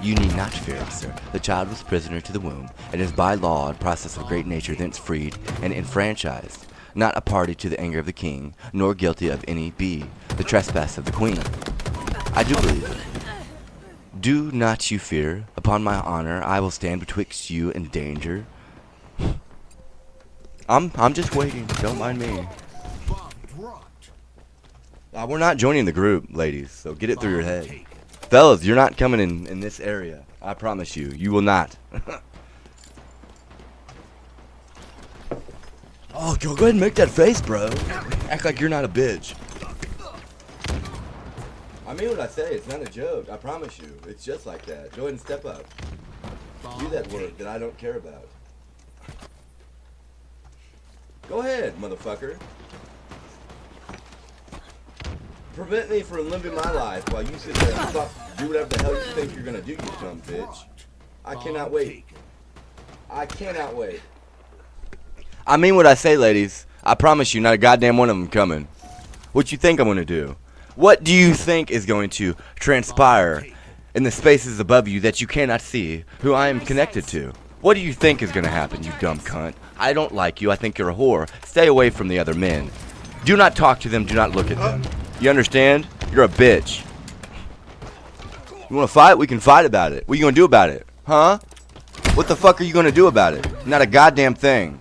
You need not fear it, sir. The child was prisoner to the womb, and is by law and process of great nature thence freed and enfranchised, not a party to the anger of the king, nor guilty of any be the trespass of the queen. I do believe it. Do not you fear. Upon my honor, I will stand betwixt you and danger. I'm just waiting. Don't mind me. We're not joining the group, ladies, so get it through your head. Fellas, you're not coming in this area. I promise you. You will not. Oh, go ahead and make that face, bro. Act like you're not a bitch. I mean what I say. It's not a joke. I promise you. It's just like that. Go ahead and step up. Do that word that I don't care about. Go ahead, motherfucker. Prevent me from living my life while you sit there and do whatever the hell you think you're gonna do, you dumb bitch. I cannot wait. I cannot wait. I mean what I say, ladies. I promise you, not a goddamn one of them coming. What you think I'm gonna do? What do you think is going to transpire in the spaces above you that you cannot see, who I am connected to? What do you think is gonna happen, you dumb cunt? I don't like you. I think you're a whore. Stay away from the other men. Do not talk to them. Do not look at them. You understand? You're a bitch. You wanna fight? We can fight about it. What are you gonna do about it? Huh? What the fuck are you gonna do about it? Not a goddamn thing.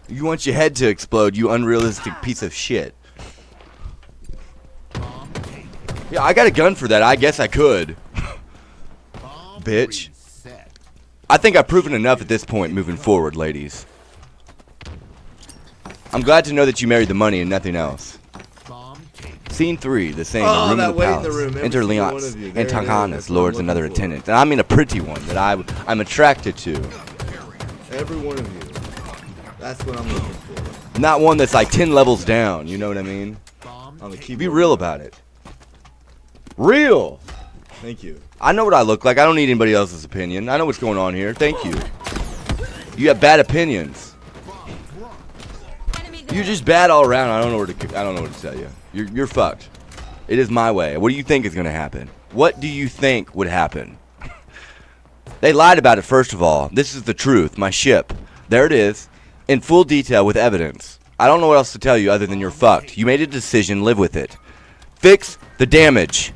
You want your head to explode, you unrealistic piece of shit. Yeah, I got a gun for that. I guess I could. Bitch. I think I've proven enough at this point moving forward, ladies. I'm glad to know that you married the money and nothing else. Scene 3, the same room in the palace. Enter Leonce and Tanganas, lords and other attendants. And I mean a pretty one that I'm attracted to. Every one of you. That's what I'm looking for. Not one that's like 10 levels down, you know what I mean? Be real about it. Real! Thank you. I know what I look like. I don't need anybody else's opinion. I know what's going on here. Thank you. You have bad opinions. You're just bad all around. I don't know what to tell you. You're fucked. It is my way. What do you think is going to happen? What do you think would happen? They lied about it, first of all. This is the truth. My ship. There it is. In full detail with evidence. I don't know what else to tell you other than you're fucked. You made a decision. Live with it. Fix the damage.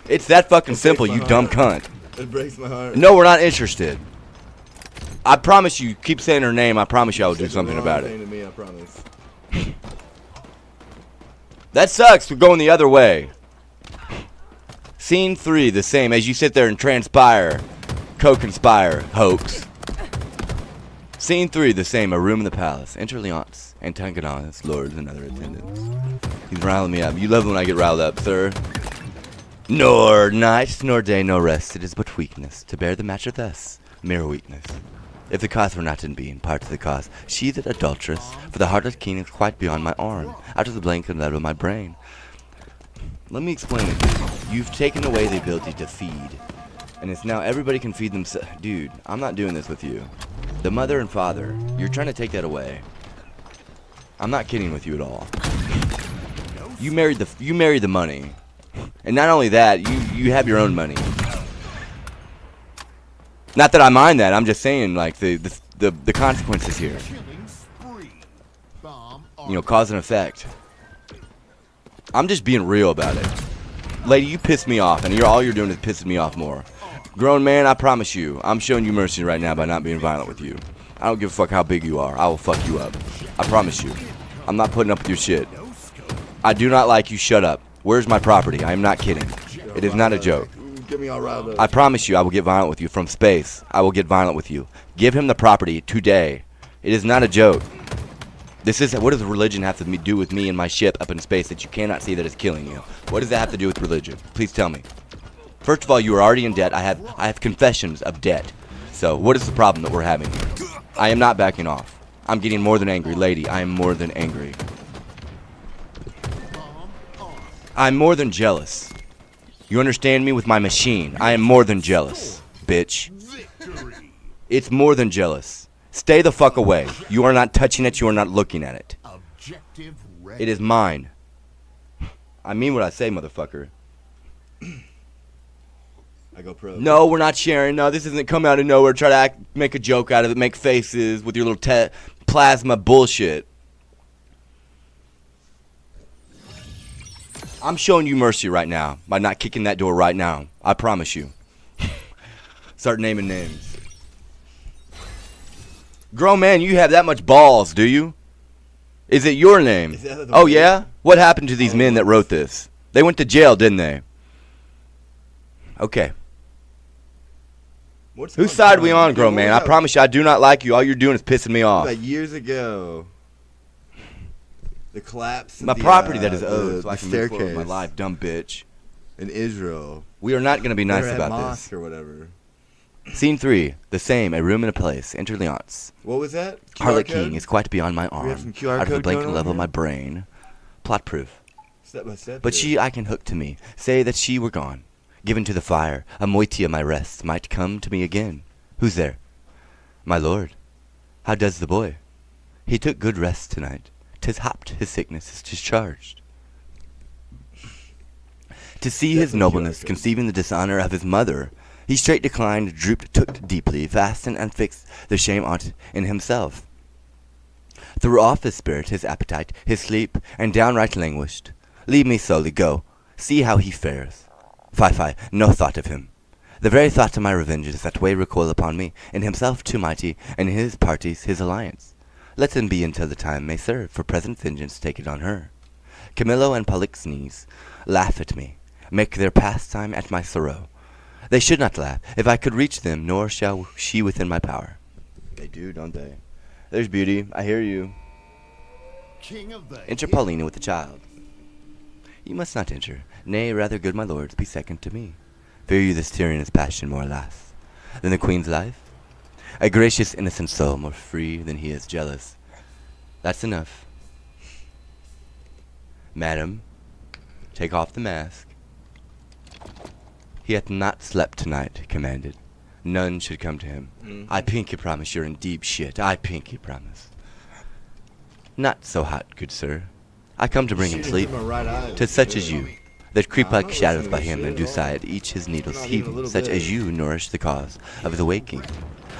It's that fucking simple, you dumb cunt. It breaks my heart. No, we're not interested. I promise you, keep saying her name. I promise you I will do something about it. To me, I promise. That sucks. We're going the other way. Scene 3, the same. As you sit there and transpire, co-conspire, hoax. Scene 3, the same. A room in the palace. Enter Leonce and Tanganas, lords and other attendants. He's riling me up. You love when I get riled up, sir. Nor night, nor day, nor rest. It is but weakness to bear the matter thus. Mere weakness. If the cause were not in being, part of the cause. She that adulteress, for the heart of king is quite beyond my arm, out of the blank and level of my brain. Let me explain it, dude. You've taken away the ability to feed. And it's now everybody can feed themselves. Dude, I'm not doing this with you. The mother and father, you're trying to take that away. I'm not kidding with you at all. You married the money. And not only that, you have your own money. Not that I mind that, I'm just saying, like, the consequences here. You know, cause and effect. I'm just being real about it. Lady, you pissed me off, and all you're doing is pissing me off more. Grown man, I promise you, I'm showing you mercy right now by not being violent with you. I don't give a fuck how big you are. I will fuck you up. I promise you. I'm not putting up with your shit. I do not like you. Shut up. Where's my property? I am not kidding. It is not a joke. Get me all riled up. I promise you I will get violent with you. From space, I will get violent with you. Give him the property today. It is not a joke. What does religion have to do with me and my ship up in space that you cannot see that is killing you? What does that have to do with religion? Please tell me. First of all, you are already in debt. I have confessions of debt. So what is the problem that we're having here? I am not backing off. I'm getting more than angry. Lady, I am more than angry. I'm more than jealous. You understand me with my machine? I am more than jealous, bitch. It's more than jealous. Stay the fuck away. You are not touching it. You are not looking at it. It is mine. I mean what I say, motherfucker. I go pro. No, we're not sharing. No, this isn't come out of nowhere. Try to make a joke out of it, make faces with your little plasma bullshit. I'm showing you mercy right now by not kicking that door right now. I promise you. Start naming names. Grown man, you have that much balls, do you? Is it your name? Oh, yeah? What happened to these men that wrote this? They went to jail, didn't they? Okay. Whose side are we on, grown man? I promise you, I do not like you. All you're doing is pissing me off. Like years ago. The collapse. My property that is owed, so I can move forward with my life, dumb bitch. In Israel. We are not going to be nice about mosque this. Or whatever. Scene 3. The same, a room and a place. Enter Leonce. What was that? Harlequin is quite beyond my arm. have some QR Out of the code blank going on level of here? my brain. Plot proof. Step by step. But she I can hook to me. Say that she were gone. Given to the fire. A moiety of my rest might come to me again. Who's there? My lord. How does the boy? He took good rest tonight. 'Tis happed his sickness is discharged. To see his nobleness conceiving the dishonor of his mother, he straight declined, drooped, took deeply, fastened, and fixed the shame on't in himself. Threw off his spirit, his appetite, his sleep, and downright languished. Leave me solely, go, see how he fares. Fie, no thought of him. The very thought of my revenge is that way recoil upon me, and himself too mighty, and his parties his alliance. Let him be until the time may serve, for present vengeance take it on her. Camillo and Polixenes laugh at me, make their pastime at my sorrow. They should not laugh, if I could reach them, nor shall she within my power. They do, don't they? There's beauty, I hear you. Enter Paulina with the child. You must not enter. Nay, rather, good my lords, be second to me. Fear you this tyrannous passion more, alas, than the queen's life? A gracious, innocent soul, more free than he is jealous. That's enough. Madam, take off the mask. He hath not slept tonight, commanded. None should come to him. I pinky promise you're in deep shit. I pinky promise. Not so hot, good sir. I come to bring him sleep. To such as you, that creep like shadows by him and do sigh at each his needles heaving, such as you nourish the cause of the waking.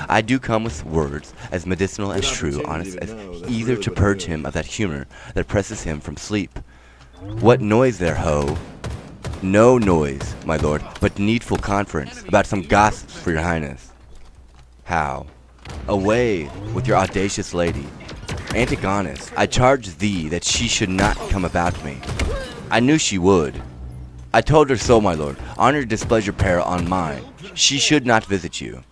I do come with words as medicinal as true, honest as either to purge him of that humor that presses him from sleep. What noise there, ho? No noise, my lord, but needful conference about some gossips for your highness. How? Away with your audacious lady. Antigonus, I charge thee that she should not come about me. I knew she would. I told her so, my lord. Honor displeasure peril on mine. She should not visit you.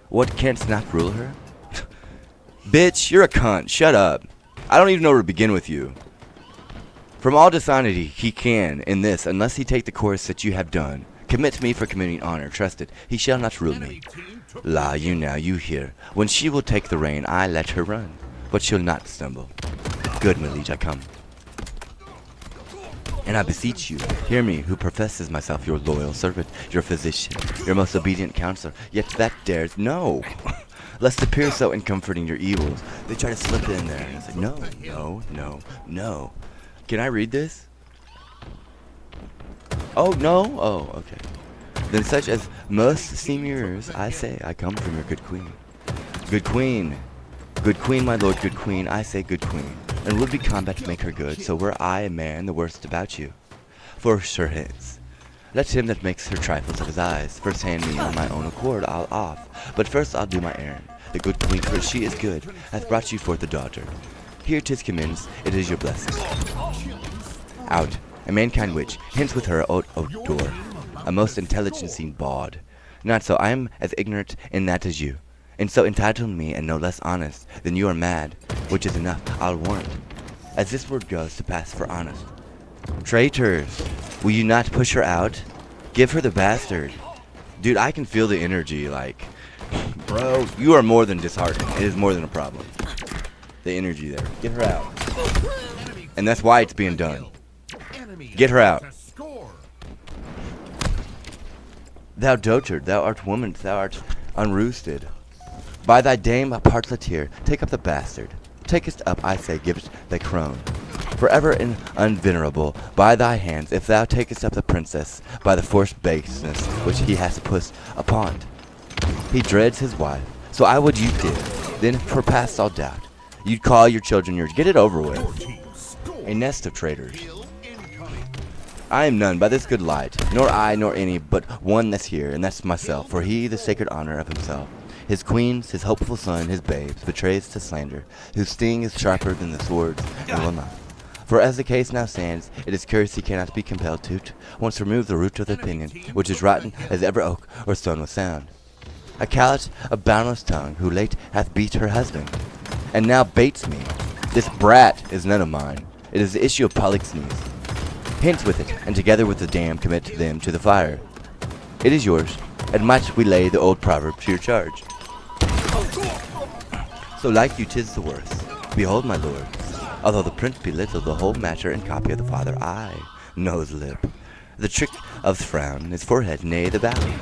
What, canst not rule her? Bitch, you're a cunt. Shut up. I don't even know where to begin with you. From all dishonesty he can, in this, unless he take the course that you have done. Commit to me for communing honor, trusted. He shall not rule me. La, you now, you hear. When she will take the rein, I let her run. But she'll not stumble. Good, my liege, I come. And I beseech you, hear me, who professes myself your loyal servant, your physician, your most obedient counselor, yet that dares no, lest appear so in comforting your evils. They try to slip in there, and it's like, no, no, no, no. Can I read this? Oh, no? Oh, okay. Then such as most seem yours, I say, I come from your good queen. Good queen, my lord, good queen, I say good queen. And would be combat to make her good, so were I a man the worst about you. For sure hence, let him that makes her trifles of his eyes first hand me on my own accord, I'll off. But first I'll do my errand. The good queen, for she is good, hath brought you forth a daughter. Here 'tis commenced, it is your blessing. Out, a mankind witch, hence with her out of door, a most intelligencing bawd. Not so, I am as ignorant in that as you, and so entitled me and no less honest than you are mad, which is enough, I'll warrant, as this word goes to pass for honest. Traitors, will you not push her out? Give her the bastard. Dude, I can feel the energy, like, bro, you are more than disheartened. It is more than a problem. The energy there. Get her out. And that's why it's being done. Get her out. Thou dotard, thou art woman, thou art unroosted. By thy dame a partlet here, take up the bastard. Takest up, I say, give it thy crone. Forever and unvenerable, by thy hands, if thou takest up the princess, by the forced baseness which he has put upon. He dreads his wife, so I would you did. Then, for past all doubt, you'd call your children yours. Get it over with. A nest of traitors. I am none by this good light, nor I nor any, but one that's here, and that's myself, for he the sacred honor of himself. His queens, his hopeful son, his babes, betrays to slander, whose sting is sharper than the swords, and will not. For as the case now stands, it is curious he cannot be compelled to once remove the root of the opinion, which is rotten as ever oak or stone was sound. A callet of boundless tongue, who late hath beat her husband, and now baits me. This brat is none of mine. It is the issue of Polixenes. Hence with it, and together with the dam commit them to the fire. It is yours, and might we lay the old proverb to your charge. So like you 'tis the worst. Behold, my lord, although the print be little, the whole matter and copy of the father eye, nose, lip, the trick of the frown, his forehead, nay, the valley,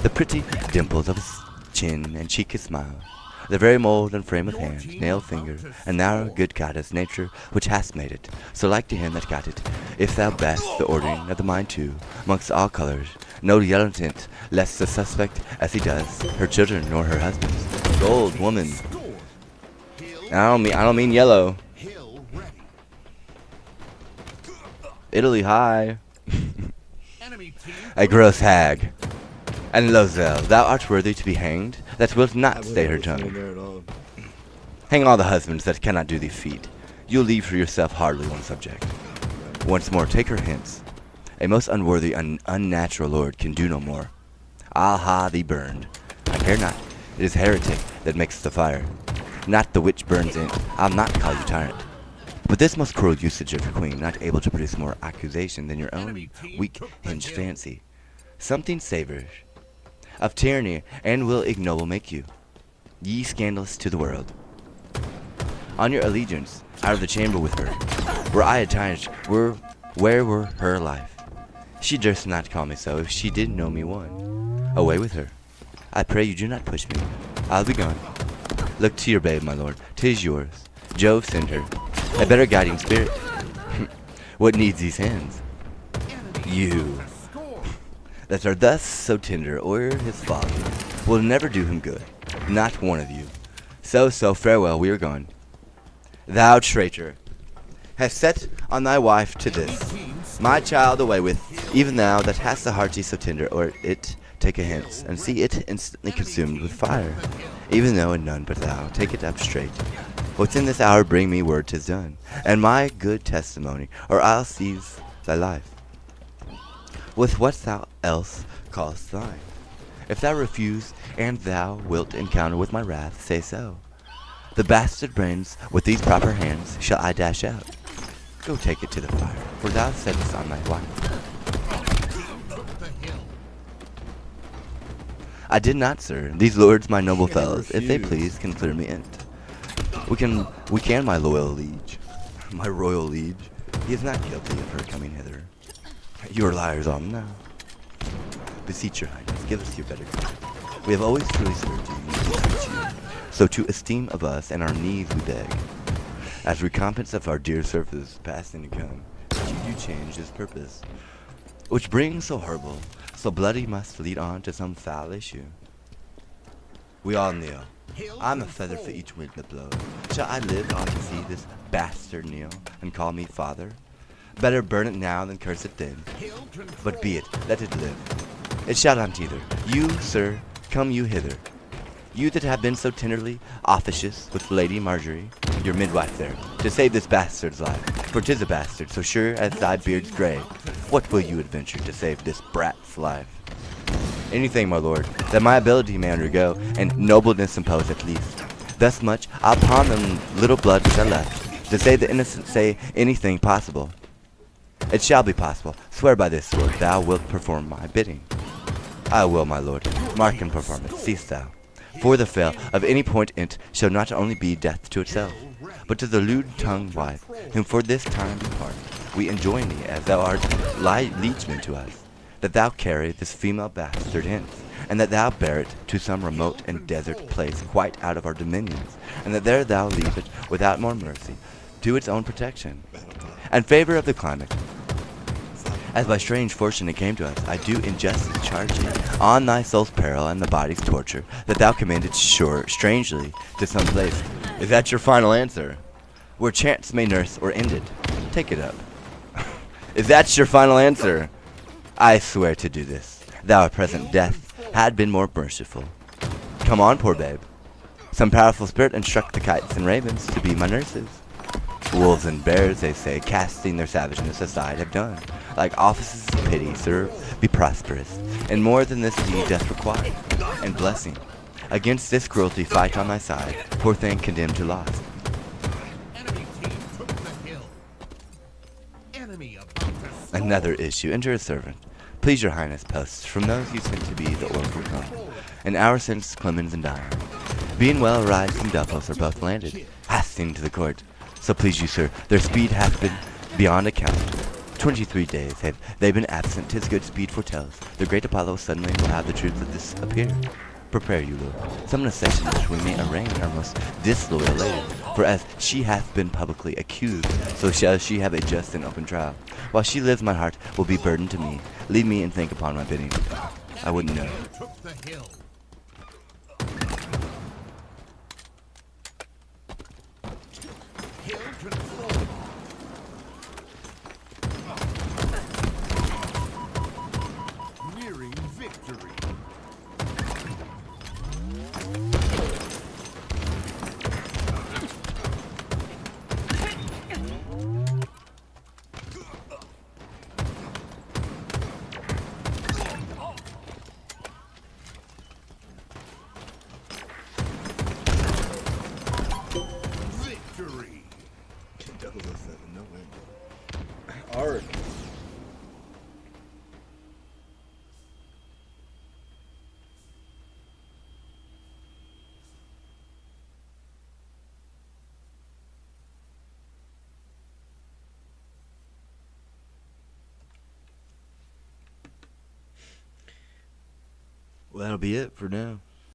the pretty dimples of his chin and cheek his smile, the very mold and frame of hand, nail, finger, and thou, good goddess, nature, which hast made it, so like to him that got it, if thou best the ordering of the mind too, amongst all colors, no yellow tint, less the suspect as he does, her children nor her husbands. Gold, woman. And I don't mean yellow. Italy high. A gross hag. And Lozelle, thou art worthy to be hanged, that wilt not stay her tongue. Hang all the husbands that cannot do thee feat. You'll leave for yourself hardly one subject. Once more, take her hence. A most unworthy and unnatural lord can do no more. I'll ha thee burned. I care not. It is heretic that makes the fire. Not the witch burns in. I'll not call you tyrant. But this most cruel usage of your queen, not able to produce more accusation than your own weak hinged fancy. Something savors of tyranny, and will ignoble make you, ye scandalous to the world. On your allegiance, out of the chamber with her, were I at times, where were her life? She durst not call me so, if she did know me one. Away with her. I pray you do not push me. I'll be gone. Look to your babe, my lord. 'Tis yours. Jove send her. A better guiding spirit. What needs these hands? You. That are thus so tender, or his father, will never do him good. Not one of you. So, farewell, we are gone. Thou traitor, hast set on thy wife to this, my child away with, even thou that hast the hearty so tender, or it take a hence, and see it instantly consumed with fire. Even though and none but thou, take it up straight. What's in this hour bring me word 'tis done, and my good testimony, or I'll seize thy life. With what thou else callest thine. If thou refuse, and thou wilt encounter with my wrath, say so. The bastard brains with these proper hands shall I dash out. Go take it to the fire, for thou settest on thy wife. I did not, sir. These lords, my noble fellows, if they please, can clear me in. We can, my loyal liege. My royal liege. He is not guilty of her coming hither. You are liars all now. Beseech your highness, give us your better good. We have always truly served you, and we beseech you. So to esteem of us and our needs we beg. As recompense of our dear service, past and to come, that you do change this purpose, which brings so horrible, so bloody must lead on to some foul issue. We all kneel. I'm a feather for each wind that blows. Shall I live on to see this bastard kneel and call me father? Better burn it now than curse it then. But be it, let it live. It shall not either. You, sir, come you hither. You that have been so tenderly officious with Lady Marjorie, your midwife there, to save this bastard's life. For 'tis a bastard, so sure as thy beard's grey. What will you adventure to save this brat's life? Anything, my lord, that my ability may undergo, and nobleness impose at least. Thus much I'll pawn the little blood which I left, to save the innocent say anything possible. It shall be possible. Swear by this sword thou wilt perform my bidding. I will, my lord. Mark and performance, cease thou. For the fail of any point in't shall not only be death to itself, but to the lewd-tongued wife, whom for this time apart we enjoin thee, as thou art liegeman to us, that thou carry this female bastard hence, and that thou bear it to some remote and desert place quite out of our dominions, and that there thou leave it without more mercy to its own protection, and favor of the climate. As by strange fortune it came to us, I do injustice charge thee, on thy soul's peril and the body's torture, that thou commanded strangely to some place. Is that your final answer? Where chance may nurse or end it. Take it up. Is that your final answer? I swear to do this. Thou at present death had been more merciful. Come on, poor babe. Some powerful spirit instruct the kites and ravens to be my nurses. Wolves and bears, they say, casting their savageness aside, have done. Like offices of pity, serve, be prosperous, and more than this deed doth require, and blessing. Against this cruelty fight on thy side, poor thing condemned to loss. Enemy team took the hill. Enemy about to storm. Another issue, enter a servant. Please your highness, posts from those you sent to be the oracle come. An hour since Clemens and Dion, being well arrived from Duffos, are both landed, hasting to the court. So please you, sir, their speed hath been beyond account. 23 days have they been absent, 'tis good speed foretells. The great Apollo suddenly will have the truth of this appear. Prepare you, lord, some necessity which we may arraign our most disloyal lady. For as she hath been publicly accused, so shall she have a just and open trial. While she lives, my heart will be burdened to me. Leave me and think upon my bidding. I wouldn't know. Took the hill. Hill control. Nearing victory. Victory. 007, no window. Art. Well, that'll be it for now.